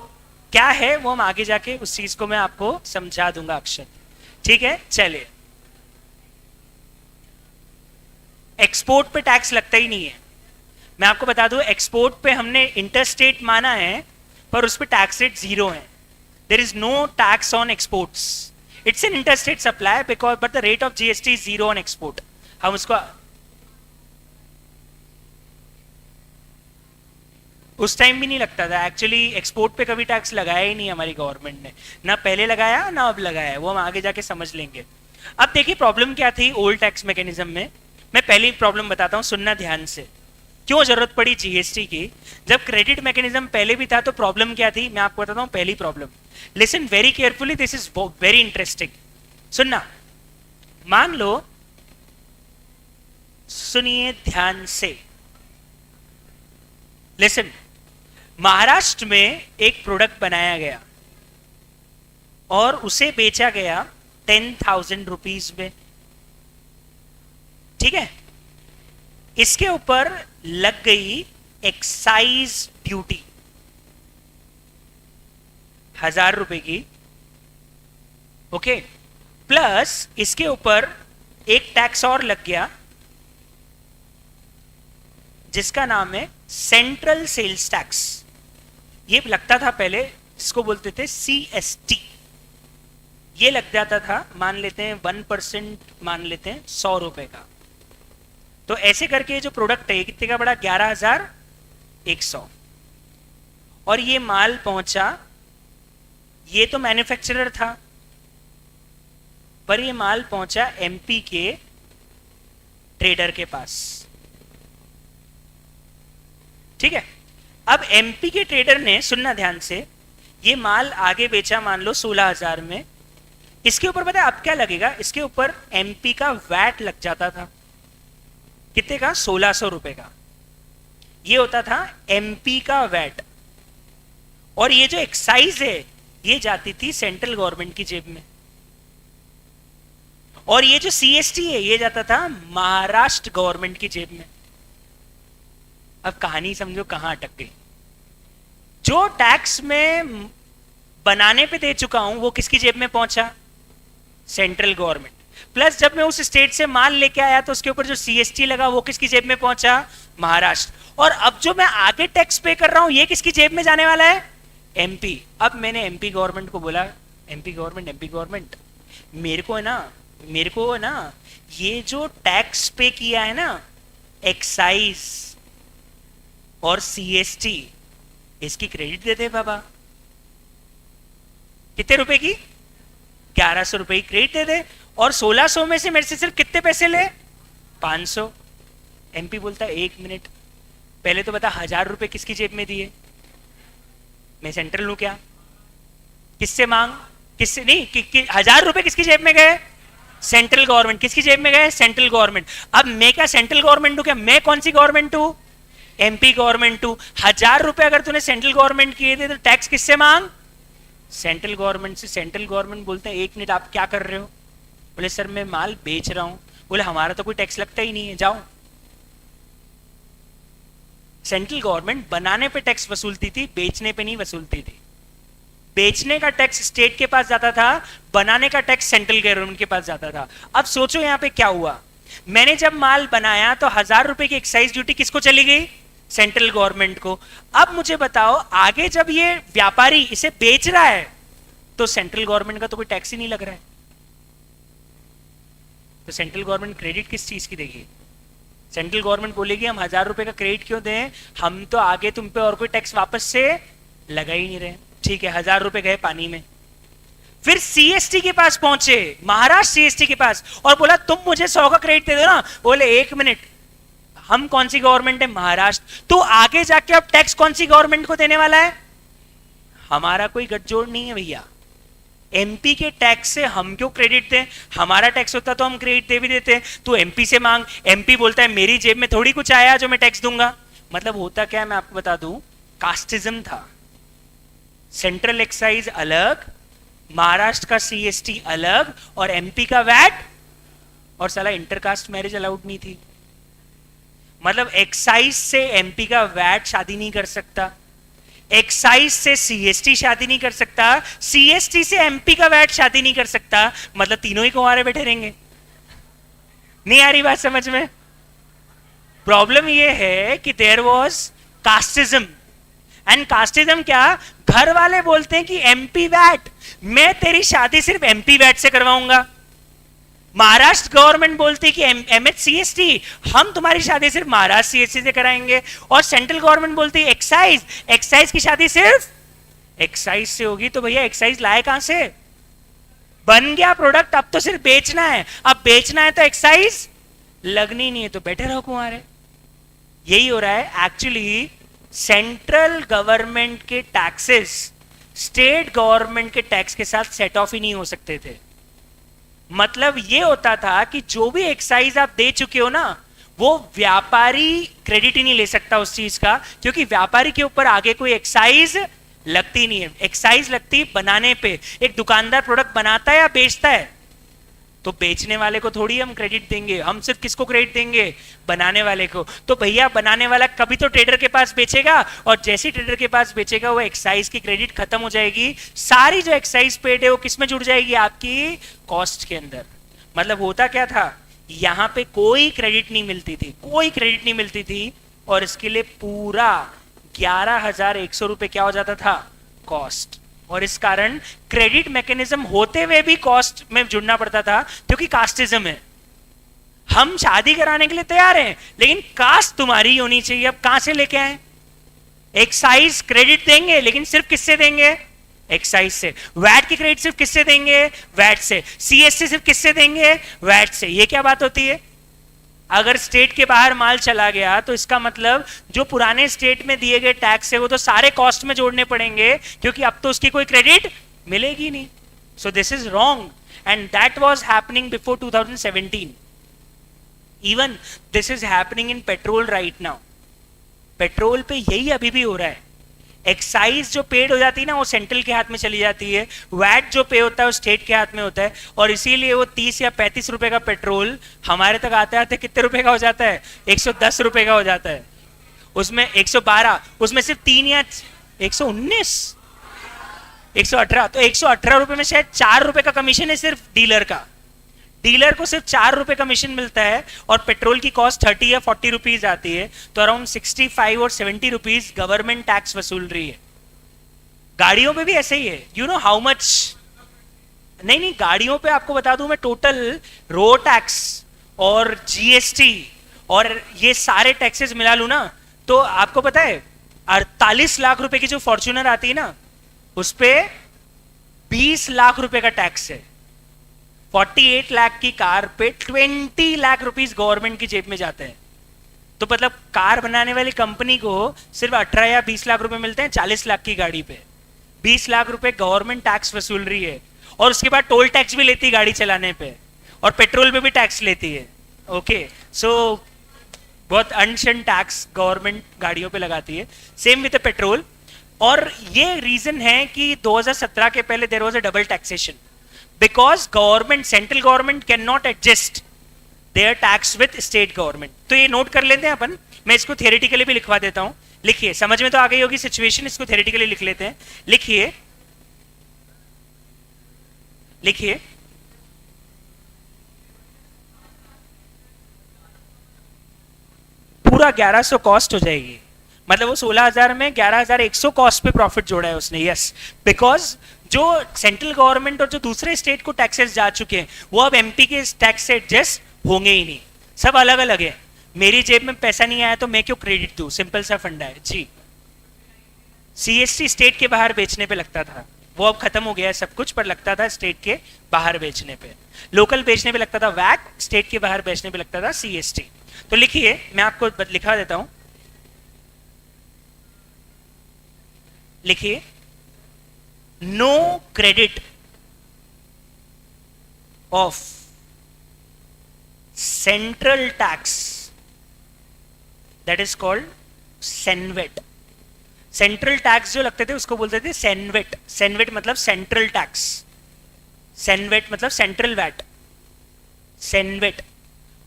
क्या है वो हम आगे जाके उस चीज को मैं आपको समझा दूंगा अक्षत, ठीक है? चलिए, एक्सपोर्ट पे टैक्स लगता ही नहीं है। मैं आपको बता दूं, एक्सपोर्ट पे हमने इंटरस्टेट माना है पर उस पर टैक्स रेट 0 है। There is no tax on exports. It's an interstate supply but the rate of GST is 0 on export. हम उसको उस टाइम भी नहीं लगता था एक्चुअली। एक्सपोर्ट पे कभी टैक्स लगाया ही नहीं हमारी गवर्नमेंट ने, ना पहले लगाया ना अब लगाया, वो हम आगे जाके समझ लेंगे। अब देखिए प्रॉब्लम क्या थी ओल्ड टैक्स मैकेनिज्म में। मैं पहली प्रॉब्लम बताता हूँ, सुनना ध्यान से। क्यों जरूरत पड़ी जीएसटी की? जब क्रेडिट मैकेनिज्म पहले भी था तो प्रॉब्लम क्या थी, मैं आपको बताता हूं। पहली problem, listen very carefully, this is very interesting, सुनना। मान लो, सुनिए ध्यान से, लिसन। महाराष्ट्र में एक प्रोडक्ट बनाया गया और उसे बेचा गया 10,000 रुपीज में, ठीक है? इसके ऊपर लग गई एक्साइज ड्यूटी 1,000 रुपए की, ओके, प्लस इसके ऊपर एक टैक्स और लग गया जिसका नाम है सेंट्रल सेल्स टैक्स। ये लगता था पहले, इसको बोलते थे सीएसटी। ये लग जाता था, मान लेते हैं 1%, मान लेते हैं 100 रुपए का। तो ऐसे करके जो प्रोडक्ट है कितने का बड़ा, 11,100। और ये माल पहुंचा, ये तो मैन्युफैक्चरर था पर ये माल पहुंचा एमपी के ट्रेडर के पास, ठीक है? अब एमपी के ट्रेडर ने, सुनना ध्यान से, ये माल आगे बेचा मान लो 16,000 में। इसके ऊपर पता है अब क्या लगेगा, इसके ऊपर एमपी का वैट लग जाता था। कितने का? 1,600 रुपए का। ये होता था एमपी का वैट। और ये जो एक्साइज है ये जाती थी सेंट्रल गवर्नमेंट की जेब में, और ये जो सीएसटी है ये जाता था महाराष्ट्र गवर्नमेंट की जेब में। अब कहानी समझो कहां अटक गई। जो टैक्स में बनाने पे दे चुका हूं वो किसकी जेब में पहुंचा? Central government. प्लस जब मैं उस स्टेट से माल लेके आया तो उसके ऊपर जो सीएसटी लगा वो किसकी जेब में पहुंचा? महाराष्ट्र। और अब जो मैं आगे टैक्स पे कर रहा हूं ये किसकी जेब में जाने वाला है? एमपी। अब मैंने एमपी गवर्नमेंट को बोला, एमपी गवर्नमेंट मेरे को है ना ये जो टैक्स पे किया है ना, एक्साइज और सीएसटी, इसकी क्रेडिट दे दे बाबा। कितने रुपए की? 1100 रुपए की क्रेडिट दे दे, और 1600 में से मेरे से सिर्फ कितने पैसे ले? 500। एमपी बोलता है 1 मिनट, पहले तो बता 1000 रुपए किसकी जेब में दिए? मैं सेंट्रल हूं क्या? किससे मांग? किससे नहीं 1000 रुपए किसकी जेब में गए? Central government. किसकी जेब में गए? Central government. अब मैं क्या सेंट्रल गवर्नमेंट हूं क्या? मैं कौन सी गवर्नमेंट हूं? एमपी गवर्नमेंट हूं। 1000 रुपए अगर तूने सेंट्रल गवर्नमेंट किए थे तो टैक्स किससे मांग? सेंट्रल गवर्नमेंट से। सेंट्रल गवर्नमेंट बोलते हैं 1 मिनट आप क्या कर रहे हो? बोले सर मैं माल बेच रहा हूं। बोले हमारा तो कोई टैक्स लगता ही नहीं है, जाओ। सेंट्रल गवर्नमेंट बनाने पे टैक्स वसूलती थी, बेचने पे नहीं वसूलती थी। बेचने का टैक्स स्टेट के पास जाता था, बनाने का टैक्स सेंट्रल गवर्नमेंट के पास जाता था। अब सोचो यहां पे क्या हुआ। मैंने जब माल बनाया तो 1000 रुपए की एक्साइज ड्यूटी किसको चली गई? सेंट्रल गवर्नमेंट को। अब मुझे बताओ आगे जब ये व्यापारी इसे बेच रहा है तो सेंट्रल गवर्नमेंट का तो कोई टैक्स ही नहीं लग रहा है, तो सेंट्रल गवर्नमेंट क्रेडिट किस चीज की देगी? सेंट्रल गवर्नमेंट बोलेगी हम 1000 रुपए का क्रेडिट क्यों दें, हम तो आगे तुम पे और कोई टैक्स वापस से लगा ही नहीं रहे। ठीक है, 1000 रुपए गए पानी में। फिर सीएसटी के पास पहुंचे, महाराष्ट्र सीएसटी के पास, और बोला तुम मुझे 100 का क्रेडिट दे दो ना। बोले 1 मिनट, हम कौन सी गवर्नमेंट है? महाराष्ट्र। तो आगे जाके अब टैक्स कौन सी गवर्नमेंट को देने वाला है? हमारा कोई गठजोड़ नहीं है भैया। एमपी के टैक्स से हम क्यों क्रेडिट दें? हमारा टैक्स होता तो हम क्रेडिट दे भी देते। तो एमपी से मांग, एमपी बोलता है मेरी जेब में थोड़ी कुछ आया जो मैं टैक्स दूंगा। मतलब होता क्या है मैं आपको बता दूं, कास्टिज्म था। सेंट्रल एक्साइज अलग, महाराष्ट्र का सीएसटी अलग, और एमपी का वैट, और साला इंटरकास्ट मैरिज अलाउड नहीं थी। मतलब एक्साइज से एमपी का वैट शादी नहीं कर सकता, एक्साइज से सीएसटी शादी नहीं कर सकता, सीएसटी से एमपी का वैट शादी नहीं कर सकता। मतलब तीनों ही कुंवारे बैठे रहेंगे। नहीं आ रही बात समझ में? प्रॉब्लम यह है कि there was casteism, and casteism क्या, घर वाले बोलते हैं कि एमपी वैट, मैं तेरी शादी सिर्फ एमपी वैट से करवाऊंगा। महाराष्ट्र गवर्नमेंट बोलती कि एमएचसीएसटी, हम तुम्हारी शादी सिर्फ महाराष्ट्र सीएसटी से कराएंगे। और सेंट्रल गवर्नमेंट बोलती है एक्साइज, एक्साइज की शादी सिर्फ एक्साइज से होगी। तो भैया एक्साइज लाए कहां से? बन गया प्रोडक्ट, अब तो सिर्फ बेचना है। अब बेचना है तो एक्साइज लगनी नहीं है, तो बैठे रहो कुंवारे। यही हो रहा है एक्चुअली। सेंट्रल गवर्नमेंट के टैक्सेस स्टेट गवर्नमेंट के टैक्स के साथ सेट ऑफ ही नहीं हो सकते थे। मतलब ये होता था कि जो भी एक्साइज आप दे चुके हो ना, वो व्यापारी क्रेडिट ही नहीं ले सकता उस चीज का, क्योंकि व्यापारी के ऊपर आगे कोई एक्साइज लगती नहीं है। एक्साइज लगती बनाने पे। एक दुकानदार प्रोडक्ट बनाता है या बेचता है, तो बेचने वाले को थोड़ी हम क्रेडिट देंगे, हम सिर्फ किसको क्रेडिट देंगे? बनाने वाले को। तो भैया बनाने वाला कभी तो ट्रेडर के पास बेचेगा, और जैसे ट्रेडर के पास बेचेगा वो एक्साइज की क्रेडिट खत्म हो जाएगी। सारी जो एक्साइज पेड है वो किस में जुड़ जाएगी? आपकी कॉस्ट के अंदर। मतलब होता क्या था, यहां पे कोई क्रेडिट नहीं मिलती थी, कोई क्रेडिट नहीं मिलती थी, और इसके लिए पूरा 11,100 रुपए क्या हो जाता था? कॉस्ट। और इस कारण क्रेडिट मैकेनिज्म होते हुए भी कॉस्ट में जुड़ना पड़ता था, क्योंकि कास्टिज्म है। हम शादी कराने के लिए तैयार हैं, लेकिन कास्ट तुम्हारी होनी चाहिए। अब कहां से लेके आए? एक्साइज क्रेडिट देंगे, लेकिन सिर्फ किससे देंगे? एक्साइज से। वैट की क्रेडिट सिर्फ किससे देंगे? वैट से। सीएसटी सिर्फ किससे देंगे? वैट से। ये क्या बात होती है? अगर स्टेट के बाहर माल चला गया तो इसका मतलब जो पुराने स्टेट में दिए गए टैक्स है वो तो सारे कॉस्ट में जोड़ने पड़ेंगे, क्योंकि अब तो उसकी कोई क्रेडिट मिलेगी नहीं। So this is wrong, and that was happening before 2017। Even this is happening in petrol right now. Petrol पे यही अभी भी हो रहा है। एक्साइज जो पेड हो जाती है ना वो सेंट्रल के हाथ में चली जाती है, वैट जो पे होता है वो स्टेट के हाथ में होता है, और इसीलिए वो 30 या 35 रुपए का पेट्रोल हमारे तक आते आते कितने रुपए का हो जाता है, 110 रुपए का हो जाता है। उसमें 112, उसमें सिर्फ 3 या 119, 118, तो 118 रुपए में शायद 4 रुपए का कमीशन है सिर्फ डीलर का। डीलर को सिर्फ 4 रुपए कमीशन मिलता है, और पेट्रोल की कॉस्ट 30 या 40 रुपीज आती है, तो अराउंड 65 और 70 रुपीज गवर्नमेंट टैक्स वसूल रही है। गाड़ियों पे भी ऐसे ही है, यू नो हाउ मच। नहीं नहीं, गाड़ियों पे आपको बता दूं मैं, टोटल रोड टैक्स और जीएसटी और ये सारे टैक्सेस मिला लूं ना, तो आपको पता है 48 लाख रुपए की जो फॉर्च्यूनर आती है ना, उस पे 20 लाख रुपए का टैक्स है। 48 लाख की कार पे 20 लाख रुपीस गवर्नमेंट की जेब में जाते हैं। तो मतलब कार बनाने वाली कंपनी को सिर्फ 18 या 20 लाख रुपए मिलते हैं 40 लाख की गाड़ी पे। 20 लाख रुपए गवर्नमेंट टैक्स वसूल रही है, और उसके बाद टोल टैक्स भी लेती है गाड़ी चलाने पे, और पेट्रोल पे भी टैक्स लेती है। ओके, सो बहुत अनशन टैक्स गवर्नमेंट गाड़ियों पे लगाती है, सेम विद पेट्रोल। और ये रीजन है कि 2017 के पहले there was a double taxation, because government, central government can not adjust their tax with state government. तो ये नोट कर लेते हैं अपन, मैं इसको थियोरेटिकली भी लिखवा देता हूं। लिखिए, समझ में तो आ गई होगी सिचुएशन, इसको थियोरेटिकली लिख लेते हैं। लिखिए लिखिए, पूरा 1100 कॉस्ट हो जाएगी, मतलब वो 16,000 में 11,100 कॉस्ट पे प्रॉफिट जोड़ा है उसने। यस, बिकॉज जो सेंट्रल गवर्नमेंट और जो दूसरे स्टेट को टैक्सेस जा चुके हैं वो अब एमपी के टैक्स से एडजस्ट होंगे ही नहीं, सब अलग अलग है। मेरी जेब में पैसा नहीं आया तो मैं क्यों क्रेडिट दूं, सिंपल सा फंडा है जी। सीएसटी स्टेट के बाहर बेचने पे लगता था, वो अब खत्म हो गया है सब कुछ, पर लगता था स्टेट के बाहर बेचने पे। लोकल बेचने पे लगता था वैट, स्टेट के बाहर बेचने पे लगता था सीएसटी। तो लिखिए, मैं आपको लिखा देता हूं, लिखिए, no credit of central tax, that is called CENVAT. Central tax जो लगते थे उसको बोलते थे सेनवेट। सेनवेट मतलब सेंट्रल टैक्स, सेनवेट मतलब central VAT, CENVAT.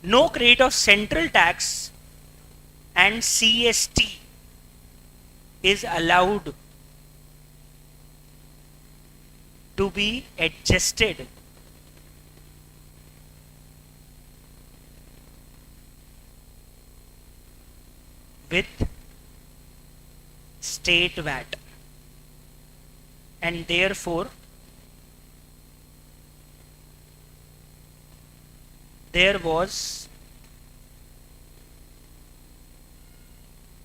No credit of central tax and CST is allowed to be adjusted with state VAT, and therefore there was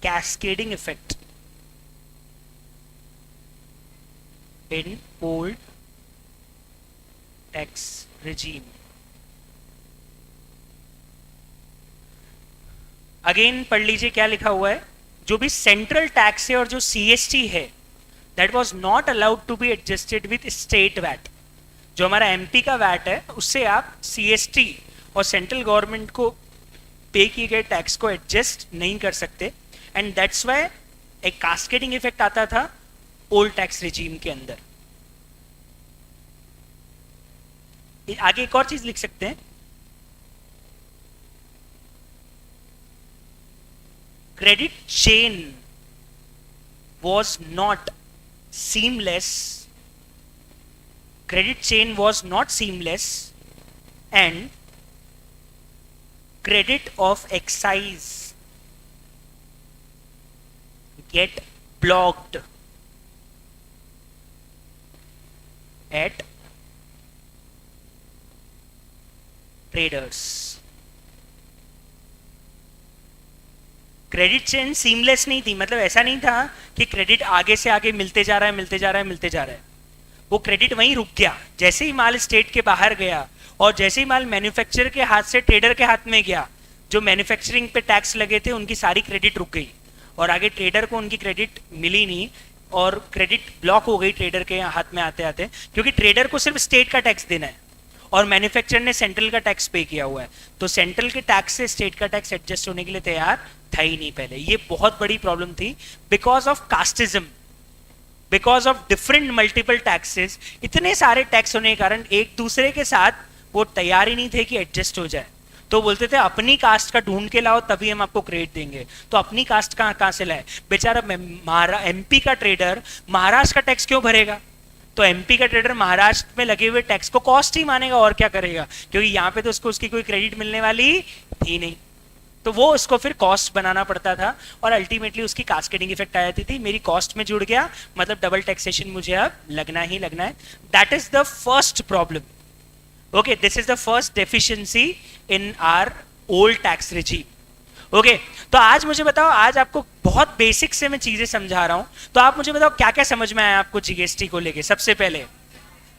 cascading effect in old tax regime. Again पढ़ लीजिए क्या लिखा हुआ है। जो भी central tax है और जो सीएसटी है, that was not allowed to be adjusted with state VAT. जो हमारा एमपी का वैट है उससे आप सीएसटी और सेंट्रल गवर्नमेंट को पे किए गए टैक्स को एडजस्ट नहीं कर सकते, एंड दैट्स व्हाई एक कास्केडिंग इफेक्ट आता था ओल्ड टैक्स रिजीम के अंदर। आगे एक और चीज लिख सकते हैं, credit chain was not seamless, credit chain was not seamless, and credit of excise get blocked at traders. Credit chain seamless नहीं थी, मतलब ऐसा नहीं था कि क्रेडिट आगे से आगे मिलते जा रहा है, मिलते जा रहा है, मिलते जा रहा है। वो क्रेडिट वहीं रुक गया। जैसे ही माल स्टेट के बाहर गया और जैसे ही माल मैन्युफैक्चरर के हाथ से ट्रेडर के हाथ में गया, जो मैन्युफैक्चरिंग पे टैक्स लगे थे उनकी सारी क्रेडिट रुक गई, और आगे ट्रेडर को उनकी क्रेडिट मिली नहीं, और क्रेडिट ब्लॉक हो गई ट्रेडर के हाथ में आते आते, क्योंकि ट्रेडर को सिर्फ स्टेट का टैक्स देना है और मैन्युफैक्चरर ने सेंट्रल का टैक्स पे किया हुआ है। तो सेंट्रल के टैक्स से स्टेट का टैक्स एडजस्ट होने के लिए तैयार था ही नहीं पहले। ये बहुत बड़ी प्रॉब्लम थी because of casteism. Because of different multiple taxes, इतने सारे टैक्स होने के कारण एक दूसरे के साथ वो तैयार ही नहीं थे कि एडजस्ट हो जाए। तो बोलते थे अपनी कास्ट का ढूंढ के लाओ तभी हम आपको क्रेडिट देंगे। तो अपनी कास्ट कहाँ से लाए? बेचारा एमपी का ट्रेडर महाराष्ट्र का टैक्स क्यों भरेगा? तो एमपी का ट्रेडर महाराष्ट्र में लगे हुए टैक्स को कॉस्ट ही मानेगा, और क्या करेगा, क्योंकि यहाँ पे तो उसको उसकी कोई क्रेडिट मिलने वाली थी नहीं। तो वो उसको फिर कॉस्ट बनाना पड़ता था और अल्टीमेटली उसकी कास्केडिंग इफेक्ट आ जाती थी। मेरी कॉस्ट में जुड़ गया, मतलब डबल टैक्सेशन मुझे अब लगना ही लगना है। That is the first problem. Okay, this is the first deficiency in our old tax regime. Okay, तो आज मुझे बताओ, आज आपको बहुत बेसिक से मैं चीजें समझा रहा हूं, तो आप मुझे बताओ क्या क्या समझ में आया आपको जीएसटी को लेके। सबसे पहले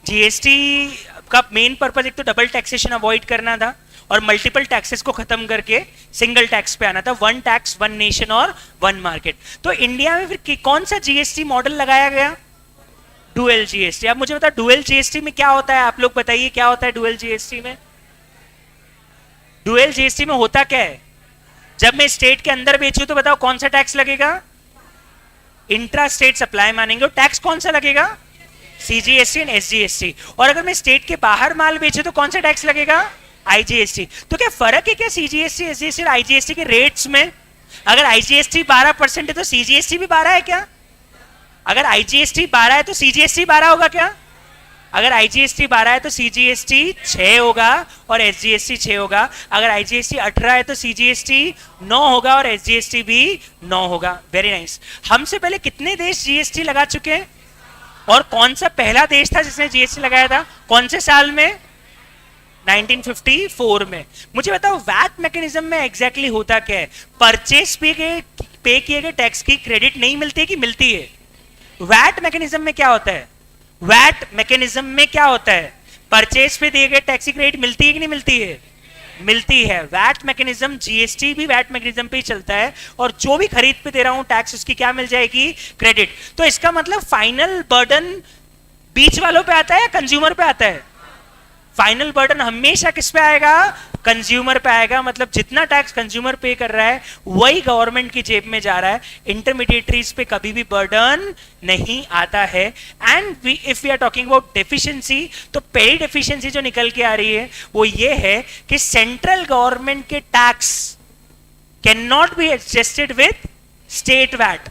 जीएसटी का मेन पर्पज एक तो डबल टैक्सेशन अवॉइड करना था और मल्टीपल टैक्सेस को खत्म करके सिंगल टैक्स पे आना था, वन टैक्स वन नेशन और वन मार्केट। तो इंडिया में फिर कौन सा जीएसटी मॉडल लगाया गया? Dual GST. अब मुझे बताओ डुअल जीएसटी में क्या होता है, आप लोग बताइए क्या होता है डुअल जीएसटी में? डुअल जीएसटी में होता क्या है? जब मैं स्टेट के अंदर बेचूं तो बताओ कौन सा टैक्स लगेगा? इंट्रा स्टेट सप्लाई मानेंगे। और टैक्स कौन सा लगेगा? CGST and SGST. और अगर मैं स्टेट के बाहर माल बेचूं तो कौन सा टैक्स लगेगा? आईजीएसटी। तो क्या फर्क है क्या सीजीएसटी, एसजीएसटी और आईजीएसटी के रेट्स में? अगर आईजीएसटी 12% है तो सीजीएसटी भी 12 है क्या? अगर आईजीएसटी 12 है तो सीजीएसटी 12 होगा क्या? अगर आईजीएसटी 12 है तो सीजीएसटी 6 होगा और एसजीएसटी 6 होगा। अगर आईजीएसटी 18 है तो सीजीएसटी 9 होगा और एसजीएसटी भी 9 होगा। Very nice. हमसे पहले कितने देश जीएसटी लगा चुके हैं और कौन सा पहला देश था जिसने जीएसटी लगाया था? कौन से साल में? 1954 में। मुझे बताओ वैट मैकेनिज्म में एग्जैक्टली होता क्या है? परचेस पे किए गए टैक्स की क्रेडिट नहीं मिलती है कि मिलती है? वैट मैकेनिज्म में क्या होता है? वैट मैकेनिज्म में क्या होता है? परचेस पे दिए गए टैक्स की क्रेडिट मिलती है कि नहीं मिलती है? मिलती है। वैट मैकेनिज्म, जीएसटी भी वैट मैकेनिज्म पे ही चलता है और जो भी खरीद पे दे रहा हूं टैक्स उसकी क्या मिल जाएगी? क्रेडिट। तो इसका मतलब फाइनल बर्डन बीच वालों पे आता है या कंज्यूमर पे आता है? फाइनल बर्डन हमेशा किस पे आएगा? कंज्यूमर पे आएगा। मतलब जितना टैक्स कंज्यूमर पे कर रहा है वही गवर्नमेंट की जेब में जा रहा है। इंटरमीडिएटरीज पे कभी भी बर्डन नहीं आता है। And if we are talking about deficiency, तो पहली डेफिशिएंसी जो निकल के आ रही है वो ये है कि सेंट्रल गवर्नमेंट के tax can not be adjusted with state VAT.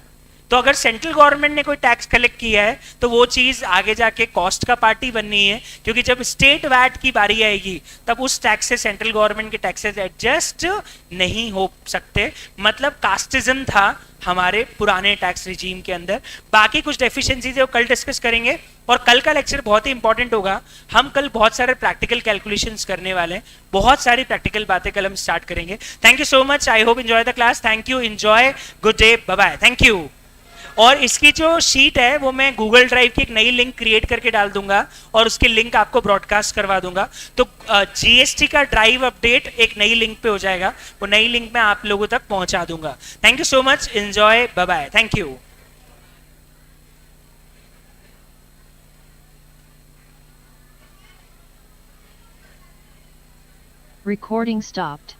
तो अगर सेंट्रल गवर्नमेंट ने कोई टैक्स कलेक्ट किया है तो वो चीज आगे जाके कॉस्ट का पार्टी बननी है, क्योंकि जब स्टेट वैट की बारी आएगी तब उस टैक्स से सेंट्रल गवर्नमेंट के टैक्सेस एडजस्ट नहीं हो सकते। मतलब कास्टिज्म था हमारे पुराने टैक्स रिजीम के अंदर। बाकी कुछ डेफिशिएंसीज है वो कल डिस्कस करेंगे और कल का लेक्चर बहुत ही इंपॉर्टेंट होगा। हम कल बहुत सारे प्रैक्टिकल कैलकुलेशंस करने वाले हैं, बहुत सारी प्रैक्टिकल बातें कल हम स्टार्ट करेंगे। Thank you so much. I hope enjoy the class. Thank you, enjoy, good day, bye bye, thank you. और इसकी जो शीट है वो मैं गूगल ड्राइव की एक नई लिंक क्रिएट करके डाल दूंगा और उसकी लिंक आपको ब्रॉडकास्ट करवा दूंगा। तो जीएसटी का ड्राइव अपडेट एक नई लिंक पे हो जाएगा, वो नई लिंक मैं आप लोगों तक पहुंचा दूंगा। Thank you so much, enjoy, bye bye, thank you. Recording stopped.